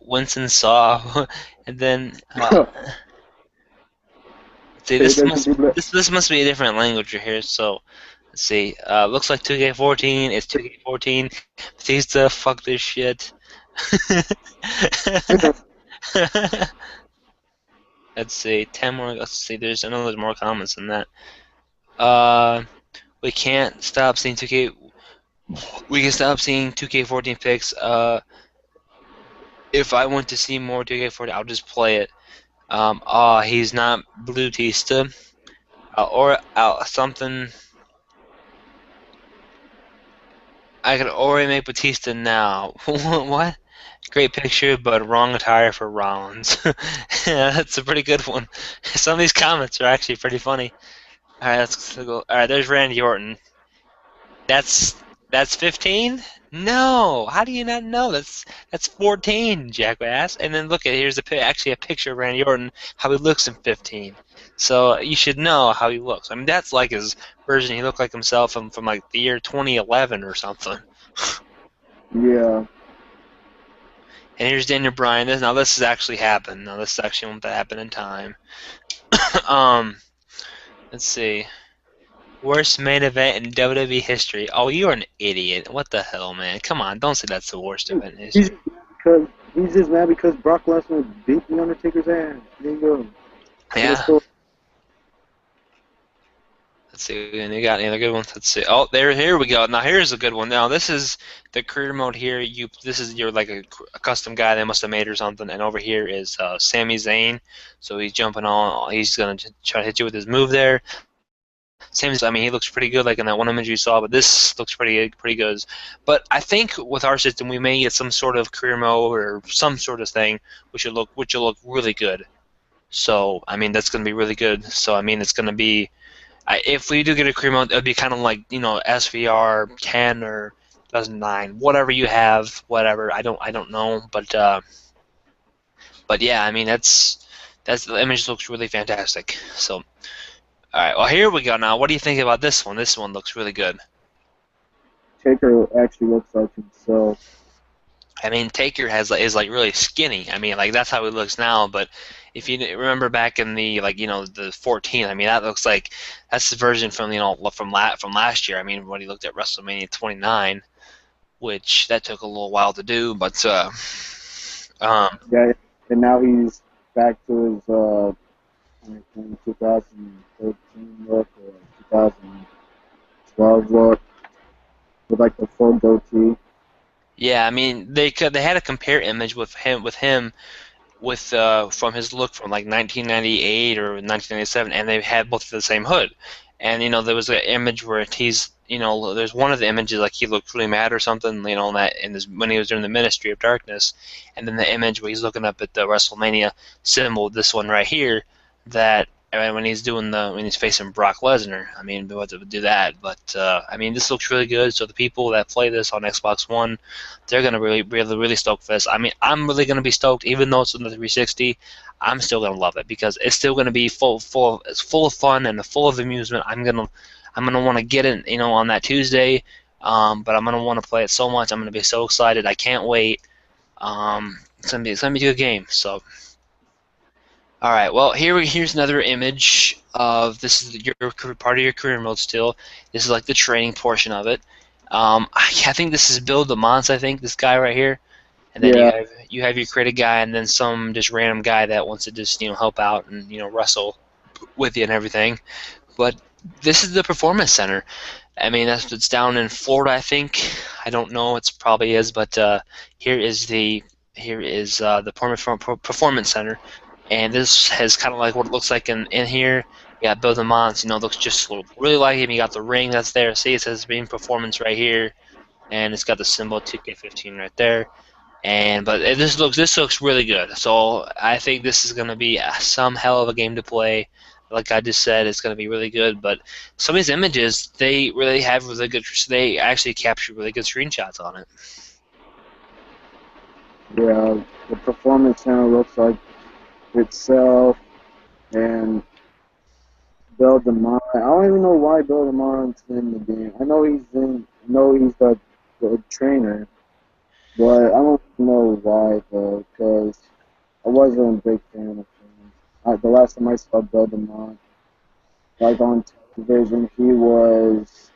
Winston Saw, and then sense. see, Say this that must to be this must be a different language right here. So let's see. Looks like 2K14. It's 2K14. Batista, fuck this shit. Let's see. 10 more. Let's see. I know there's more comments than that. Uh, we can't stop seeing 2K. We can stop seeing 2K14 pics. If I want to see more 2K14, I'll just play it. He's not Blue Tista. Or something. I could already make Batista now. What? Great picture, but wrong attire for Rollins. Yeah, that's a pretty good one. Some of these comments are actually pretty funny. All right, let's go. All right, there's Randy Orton. That's 15. No, how do you not know? That's 14, jackass. And then look at here's actually a picture of Randy Orton how he looks in 15. So you should know how he looks. I mean, that's like his version. He looked like himself from like the year 2011 or something. yeah. And here's Daniel Bryan. This has actually happened. Now this is actually one that happened in time. um, let's see. Worst main event in WWE history. Oh, you're an idiot. What the hell, man? Come on, don't say that's the worst event in He's history. because he's just mad because Brock Lesnar beat the Undertaker's ass. There you go. End of Yeah. story. Let's see. And you got any other good ones? Let's see. Oh, here we go. Now here's a good one. Now this is the career mode here. This is your like a custom guy they must have made or something. And over here is Sami Zayn. So he's jumping on. He's gonna try to hit you with his move there. I mean, he looks pretty good, like in that one image you saw. But this looks pretty good. But I think with our system, we may get some sort of career mode or some sort of thing, which will look really good. So I mean, that's gonna be really good. So I mean, it's gonna be. If we do get a career mode, it'd be kind of like SVR 10 or 2009, whatever you have, whatever. I don't know, but yeah, I mean that's the image looks really fantastic. So. All right, well here we go now. What do you think about this one? This one looks really good. Taker actually looks like himself. I mean, Taker is like really skinny. I mean, like that's how he looks now. But if you remember back in the the 14, I mean that looks like that's the version from from last year. I mean, when he looked at WrestleMania 29, which that took a little while to do, but um, Yeah, and now he's back to his 2013 look or 2012 look with like the full goatee. yeah, I mean they had a compare image with from his look from like 1998 or 1997, and they had both the same hood. And there was an image where there's one of the images like he looked really mad or something, that when he was doing the Ministry of Darkness, and then the image where he's looking up at the WrestleMania symbol, this one right here, that when he's facing Brock Lesnar. I mean, we'll have to do that, but I mean, this looks really good. So the people that play this on Xbox One, they're gonna really stoked for this. I mean, I'm really gonna be stoked, even though it's on the 360. I'm still gonna love it because it's still gonna be it's full of fun and full of amusement. I'm gonna want to get it, on that Tuesday. But I'm gonna want to play it so much. I'm gonna be so excited. I can't wait. It's gonna be a good game. So, all right. Well, here's another image of this is your part of your career mode still. This is like the training portion of it. I think this is Bill DeMont. I think this guy right here, and then Yeah, you have your creative guy, and then some just random guy that wants to just help out and wrestle with you and everything. But this is the performance center. I mean, it's down in Florida, I think. I don't know. It's probably is, but here is the the performance center, and this has kind of like what it looks like in here. You got Bill DeMont, looks just really like him. You got the ring that's there. See, it says Beam Performance right here, and it's got the symbol 2K15 right there. But this looks really good. So I think this is going to be some hell of a game to play. Like I just said, it's going to be really good. But some of these images, they really have really good. They actually capture really good screenshots on it. yeah. The performance center looks like itself, and Bill DeMont. I don't even know why Bill DeMont's in the game. I know he's in. I know he's the trainer, but I don't know why though, because I wasn't a big fan of him. The last time I saw Bill DeMont, like on television, he was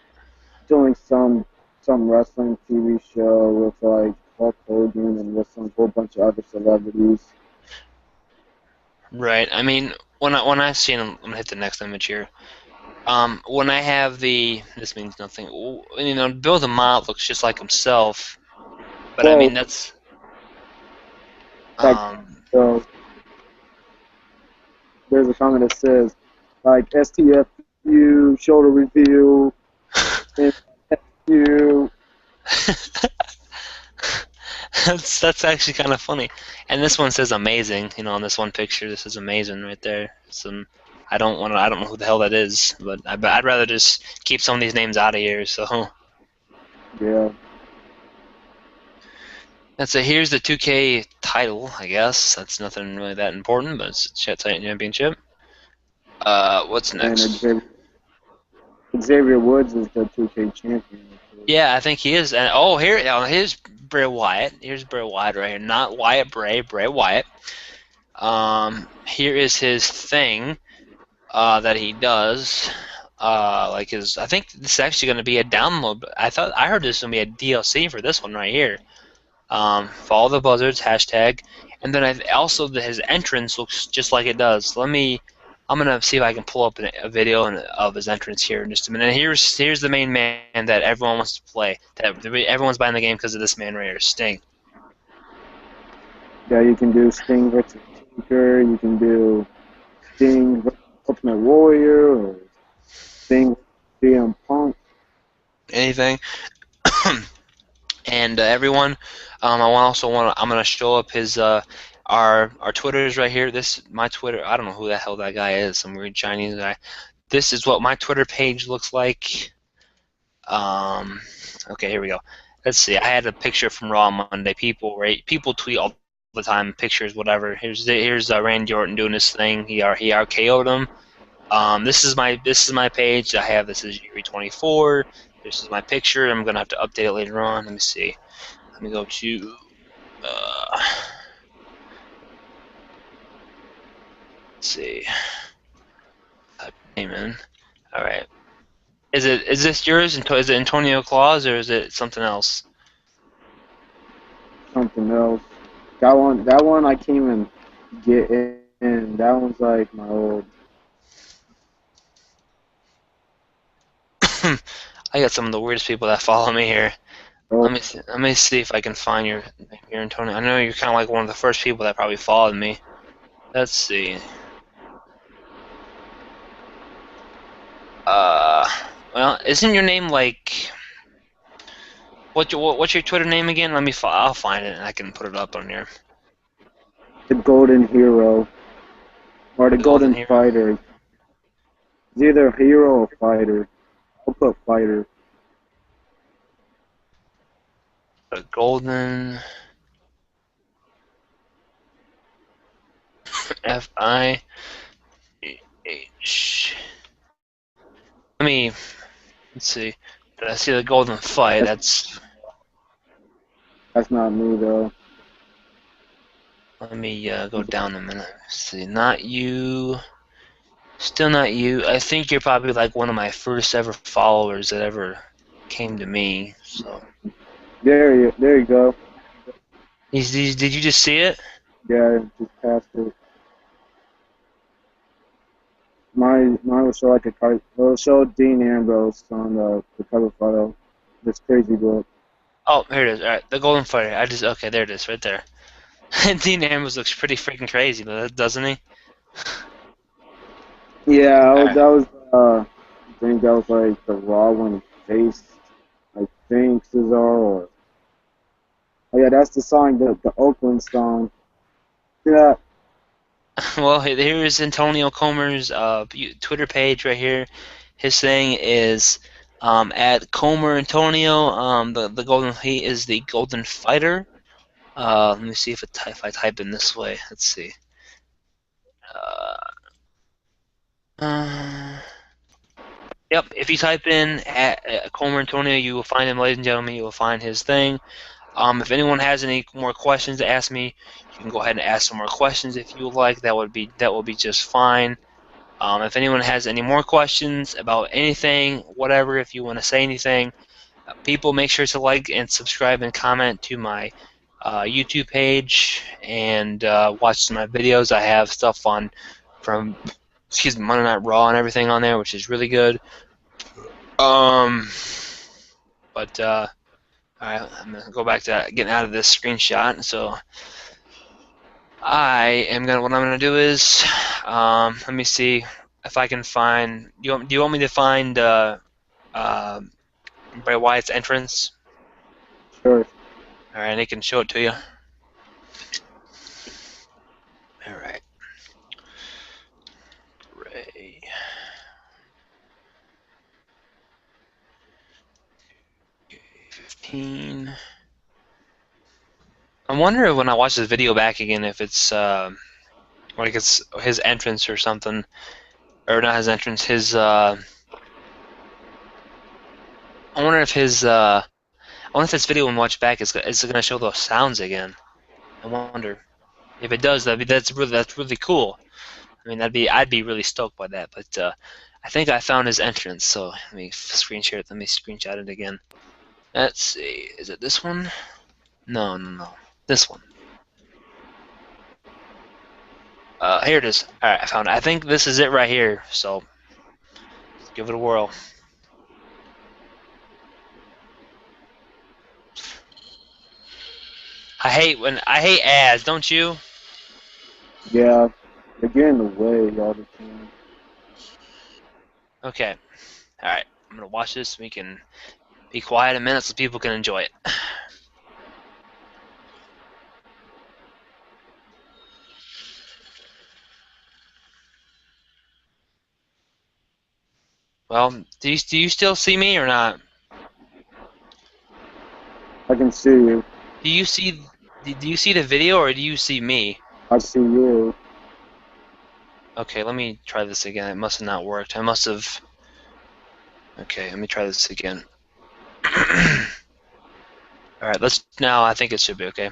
doing some wrestling TV show with like Hulk Hogan and with some whole bunch of other celebrities. Right. I mean, when I seen them, I'm gonna hit the next image here. When I have this means nothing. Bill DeMott looks just like himself, but I Well, mean that's like um. so there's a comment that says like STFU shoulder review and STFU. That's actually kind of funny. And this one says amazing, on this one picture. This is amazing right there. Some I don't know who the hell that is, but I'd rather just keep some of these names out of here. So Yeah, that's a here's the 2K title, I guess. That's nothing really that important, but it's a championship. What's and next? Xavier Woods is the 2K champion. Yeah, I think he is. And here's Bray Wyatt. Here's Bray Wyatt right here. Not Wyatt Bray, Bray Wyatt. Here is his thing. That he does. Like his, I think this is actually going to be a download. I heard this is going to be a DLC for this one right here. Follow the buzzards hashtag, and then also his entrance looks just like it does. I'm gonna see if I can pull up a video of his entrance here in just a minute. And here's the main man that everyone wants to play. That everyone's buying the game because of this man right here, Sting. Yeah, you can do Sting versus Tinker. You can do Sting versus Ultimate Warrior or Sting versus CM Punk. Anything. And everyone, I'm gonna show up his our Twitters right here. This my Twitter. I don't know who the hell that guy is. Some weird Chinese guy. This is what my Twitter page looks like. Um, okay, here we go. Let's see. I had a picture from Raw Monday. People tweet all the time pictures, whatever. Here's Randy Orton doing his thing. He RKO'd him. This is my page. I have this as G.REED 24. This is my picture. I'm gonna have to update it later on. Let me see. Let me go to let's see. Amen. All right. Is this yours? Is it Antonio Claus or is it something else? Something else. That one I can't even get in. That one's like my old. I got some of the weirdest people that follow me here. Oh, Let me see if I can find your Antonio. I know you're kind of like one of the first people that probably followed me. Let's see. Uh, well, isn't your name like what's your Twitter name again? I'll find it and I can put it up on here. the Golden Hero or the The Golden Golden Hero. Fighter. It's either hero or fighter. I'll put fighter. The Golden. F-I-H. Let me, let's see. Did I see the golden fight? That's That's, that's not me though. let me go down a minute. Let's see, not you. Still not you. I think you're probably like one of my first ever followers that ever came to me. So, There you go. did you just see it? Yeah, just passed it. Mine will show like a card. It'll show Dean Ambrose on the cover photo. This crazy book. Oh, here it is. All right, the golden fighter. Okay, there it is, right there. Dean Ambrose looks pretty freaking crazy, doesn't he? Yeah, All right. that was I think that was like the Raw when he faced I think Cesaro or oh yeah, that's the song, the Oakland song. Yeah, Well, here's Antonio Comer's Twitter page right here. His thing is at Comer Antonio. The golden he is the golden fighter. Let me see if I type in this way. Let's see. Uh, uh, yep. If you type in at Comer Antonio, you will find him, ladies and gentlemen. You will find his thing. If anyone has any more questions to ask me, you can go ahead and ask some more questions if you would like. That would be just fine. If anyone has any more questions about anything, whatever, if you want to say anything, people make sure to like and subscribe and comment to my YouTube page and watch some of my videos. I have stuff on from Monday Night Raw and everything on there, which is really good. Um, but all right, I'm gonna go back to getting out of this screenshot. So what I'm gonna do is let me see if I can find. Do you want me to find uh, Bray Wyatt's entrance? sure. All right, I can show it to you. All right, Bray 15. I wonder when I watch this video back again if it's like it's his entrance or something, or not his entrance. I wonder if I wonder if this video when watch back is gonna show those sounds again. I wonder if it does. That's really cool. I mean, I'd be really stoked by that. But I think I found his entrance. So let me screen share it. Let me screenshot it again. Let's see. Is it this one? No, no, no. This one. Here it is. All right, I found it. I think this is it right here. So let's give it a whirl. I hate ads, don't you? Yeah, they get in the way all the time. Okay. All right. I'm gonna watch this. We can be quiet a minute so people can enjoy it. Well, do you still see me or not? I can see you. Do you see do you see the video or do you see me? I see you. Okay, let me try this again. It must have not worked. I must have. Okay, let me try this again. All right, let's now. I think it should be okay.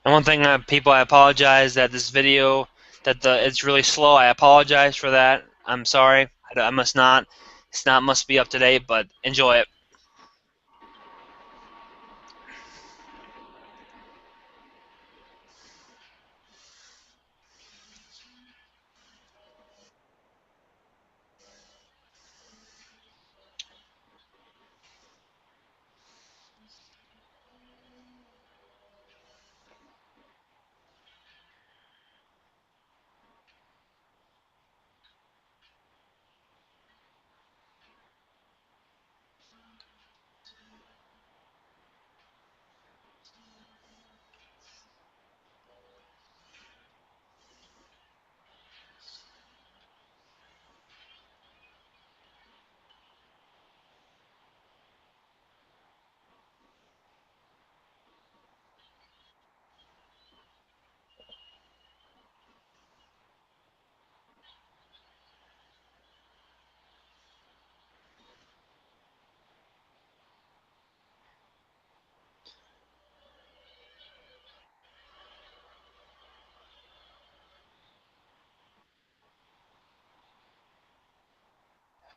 And one thing, people, I apologize that this video it's really slow. I apologize for that. I'm sorry. I must not. It's not must be up to date, but enjoy it.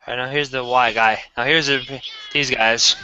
All right, now here's the Y guy. Now here's these guys.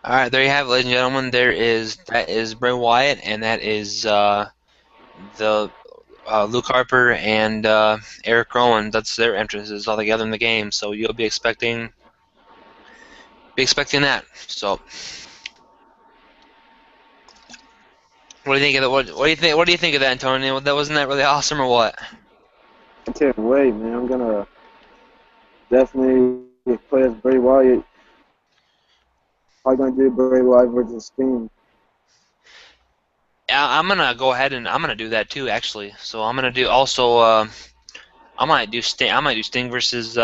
All right, there you have it, ladies and gentlemen. That is Bray Wyatt, and that is the Luke Harper and Eric Rowan. That's their entrances all together in the game. So you'll be expecting that. So what do you think of that? What do you think? What do you think of that, Antonio? That wasn't that really awesome or what? I can't wait, man. I'm gonna definitely play as Bray Wyatt. Probably gonna do Bray Wyatt versus Sting. I'm gonna go ahead and I'm gonna do that too, actually. So I'm gonna do also. I might do Sting versus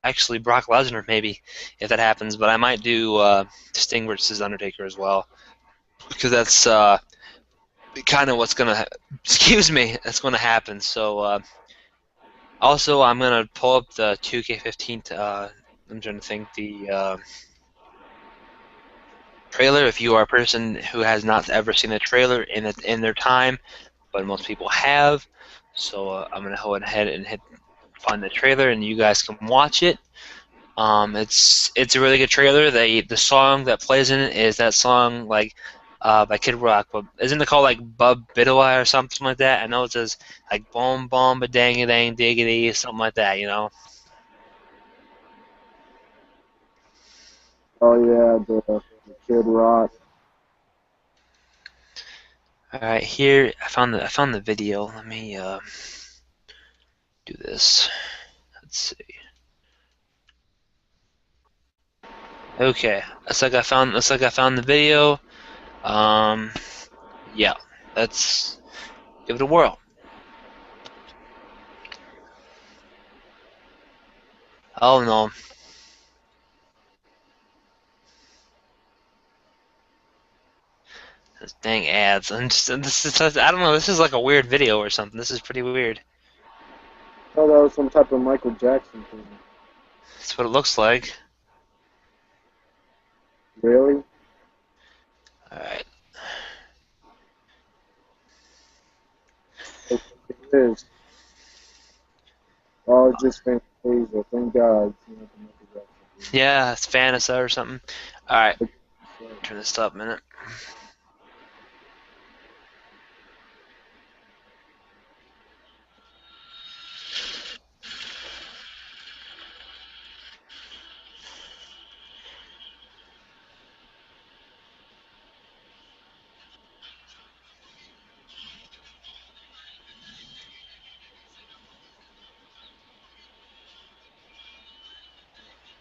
actually Brock Lesnar maybe if that happens. But I might do Sting versus Undertaker as well because that's kind of what's gonna excuse me that's gonna happen. So also I'm gonna pull up the 2K15. I'm trying to think the trailer. If you are a person who has not ever seen the trailer in their time, but most people have, so I'm gonna go ahead and find the trailer, and you guys can watch it. It's a really good trailer. The song that plays in it is that song like by Kid Rock, but isn't it called like Bub Bidawai or something like that? I know it says like Boom Boom Ba Dang Dang Diggity, something like that. You know. Oh yeah, the Kid Rock. All right, here I found the video. Let me do this. Let's see. Okay, looks like I found the video. Um, yeah, let's give it a whirl. Oh no, this dang ads. I don't know. This is like a weird video or something. This is pretty weird. Oh, that was some type of Michael Jackson thing. That's what it looks like. Really? All right. It is. Oh, it's just Fantasia. Thank God. It's not the Michael Jackson Yeah, it's Fanasa or something. All right. thing. Turn this up a minute.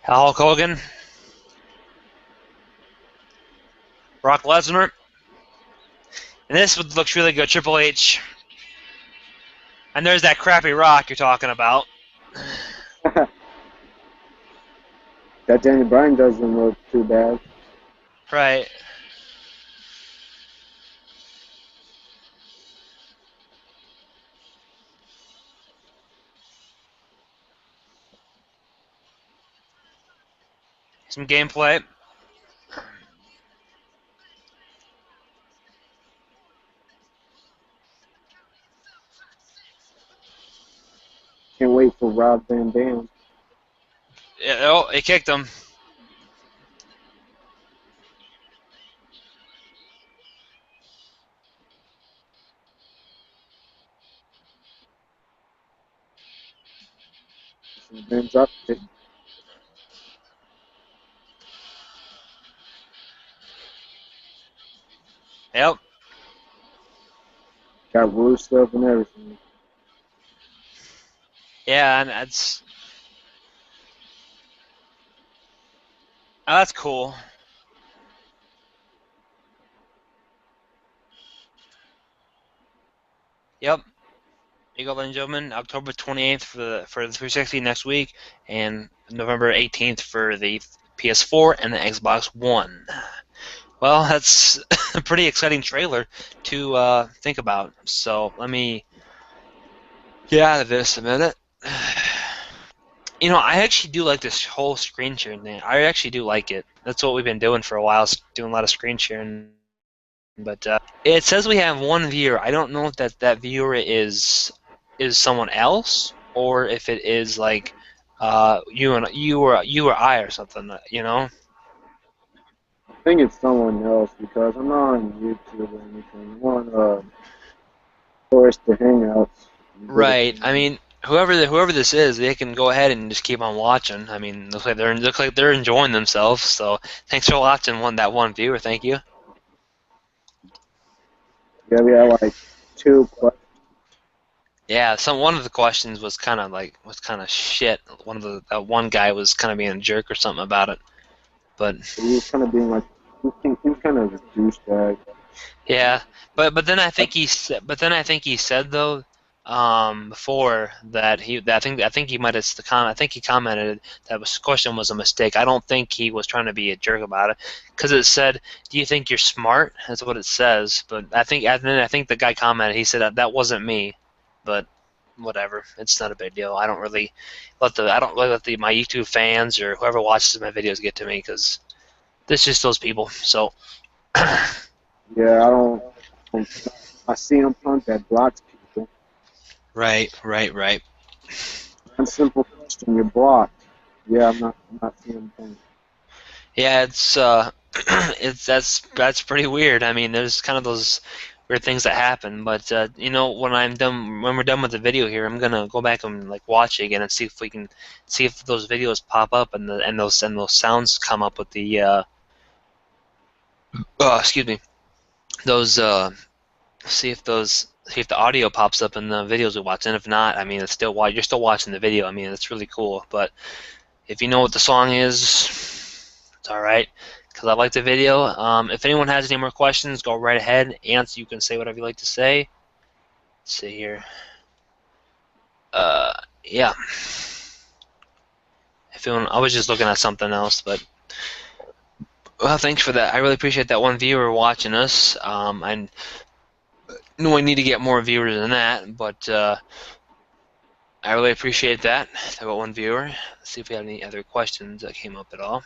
Hulk Hogan, Brock Lesnar, and this looks really good. Triple H, and there's that crappy Rock you're talking about. That Danny Bryan doesn't look too bad. Right. some gameplay. Can't wait for Rob Van Dam. Yeah, oh, it kicked him. Then drop it. Yep. Got roost up and everything. Yeah, and that's cool. Yep. You go, ladies and gentlemen. October 28th for the 360 next week, and November 18th for the PS4 and the Xbox One. Well, that's a pretty exciting trailer to think about. So let me get out of this a minute. You know, I actually do like this whole screen sharing thing. I actually do like it. That's what we've been doing for a while, doing a lot of screen sharing. But it says we have one viewer. I don't know if that viewer is someone else or if it is like you or I or something. You know? I think it's someone else because I'm not on YouTube or anything. I'm on Force the Hangouts. Right. I mean, whoever this is, they can go ahead and just keep on watching. I mean, looks like they're enjoying themselves. So thanks for watching that one viewer. Thank you. Yeah, we had like two questions. Yeah, one of the questions was kind of shit. One of the that one guy was kind of being a jerk or something about it. But He was kind of being like, he was kind of a douchebag. yeah, but then I think he said though before that I think he might have I think he commented that was question was a mistake. I don't think he was trying to be a jerk about it because it said, "Do you think you're smart?" That's what it says. But I think the guy commented. He said that wasn't me, but whatever. It's not a big deal. I don't really let my YouTube fans or whoever watches my videos get to me because it's just those people. So. Yeah, I don't. I see him punk that blocks people. Right, right, right. One simple question, you're blocked. Yeah, I'm not CM Punk. Yeah, it's it's that's pretty weird. I mean, there's kind of those weird things that happen, but you know, when we're done with the video here, I'm gonna go back and like watch it again and see if we can see if those videos pop up and those sounds come up with the excuse me, those see if the audio pops up in the videos we watch, and if not, I mean, it's still you're still watching the video. I mean, it's really cool, but if you know what the song is, it's all right. Because I like the video. If anyone has any more questions, go right ahead. Answer. You can say whatever you like to say. Let's see here. Yeah. If anyone, I was just looking at something else, but well, thanks for that. I really appreciate that one viewer watching us. I know I need to get more viewers than that, but I really appreciate that. I got one viewer. Let's see if we have any other questions that came up at all.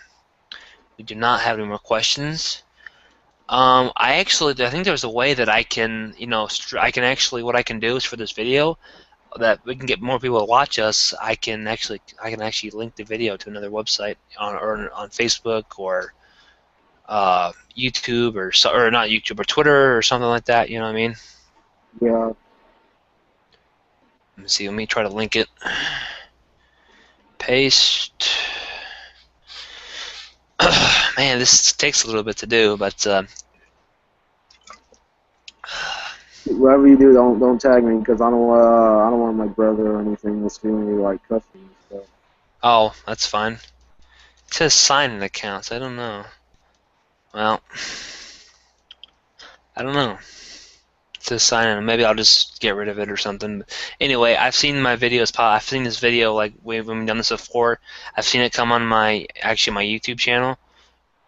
We do not have any more questions. I think there's a way that I can, you know, I can actually, what I can do is for this video, that we can get more people to watch us. I can actually link the video to another website on Facebook or YouTube or not YouTube or Twitter or something like that. You know what I mean? Yeah, Let me see. Let me try to link it. Paste. Man, this takes a little bit to do, but whatever you do, don't tag me because I don't want my brother or anything to see me like cussing and stuff. oh, that's fine. It says sign in accounts. I don't know. Well, I don't know. To sign in. Maybe I'll just get rid of it or something. Anyway, I've seen my videos pop. I've seen this video like we've done this before. I've seen it come on my YouTube channel,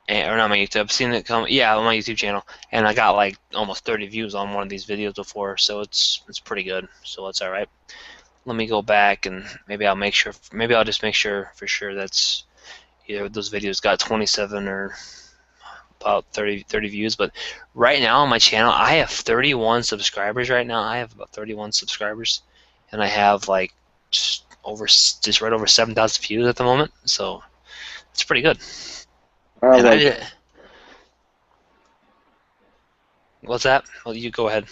or not my YouTube. I've seen it come, yeah, on my YouTube channel, and I got like almost 30 views on one of these videos before. So it's pretty good. So it's all right. Let me go back and maybe I'll make sure. Maybe I'll just make sure for sure that's either those videos got 27 or about 30 views. But right now on my channel, I have 31 subscribers right now. I have about 31 subscribers, and I have like just right over 7,000 views at the moment. So it's pretty good. I have And I like did. What's that? Well, you go ahead.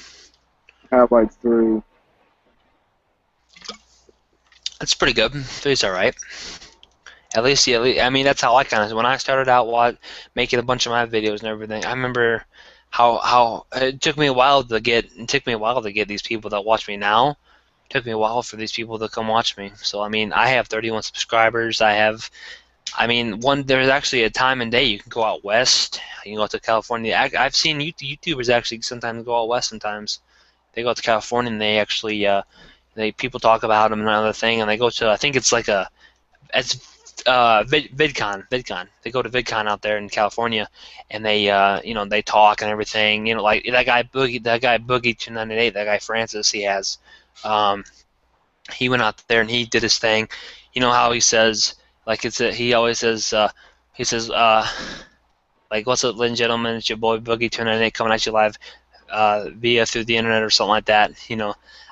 three. That's pretty good. Three's all right. At least, yeah. I mean, that's how I kind of. When I started out, making a bunch of my videos and everything, I remember how it took me a while to get. It took me a while to get these people that watch me now. It took me a while for these people to come watch me. So I mean, I have 31 subscribers. I mean, there's actually a time and day you can go out west. You can go out to California. I've seen YouTubers actually sometimes go out west. Sometimes they go out to California and they actually people talk about them and another thing, and they go to, I think it's like it's VidCon. They go to VidCon out there in California, and they talk and everything. Like that guy Boogie 298, that guy Francis, um, he went out there and he did his thing. You know how he says, like he always says, he says, like, what's up, ladies and gentlemen, it's your boy Boogie 298 coming at you live via through the internet or something like that.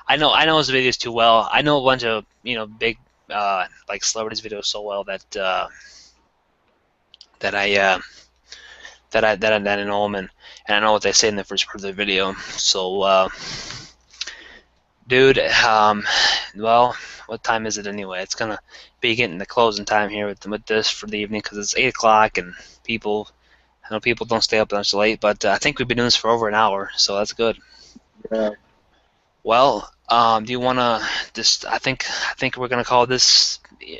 I know his videos too well. I know a bunch of big like celebrities videos so well that I know them, and I know what they say in the first part of the video. So, dude, well, what time is it anyway? It's gonna be getting the closing time here with this for the evening because it's 8 o'clock and I know people don't stay up that late, but I think we've been doing this for over an hour, so that's good. Yeah. Well, do you want to just? I think we're gonna call this.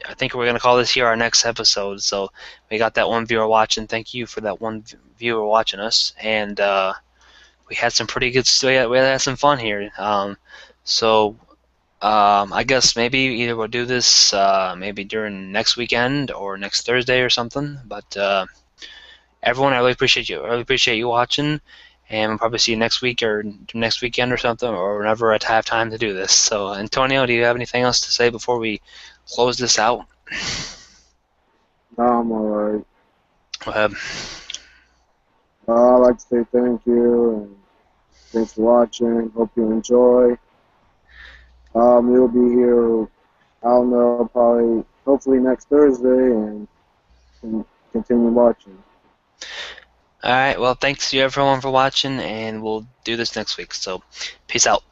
I think we're gonna call this here our next episode. So we got that one viewer watching. Thank you for that one viewer watching us, and we had some pretty good. We had some fun here. So I guess maybe either we'll do this maybe during next weekend or next Thursday or something. But everyone, I really appreciate you. I really appreciate you watching, and we'll probably see you next week or next weekend or something, or whenever I have time to do this. So, Antonio, do you have anything else to say before we close this out? No, I'm alright. Go ahead. I'd like to say thank you and thanks for watching. Hope you enjoy. You'll be here, I don't know, probably, hopefully next Thursday and continue watching. All right. Well, thanks to everyone for watching, and we'll do this next week. So, peace out.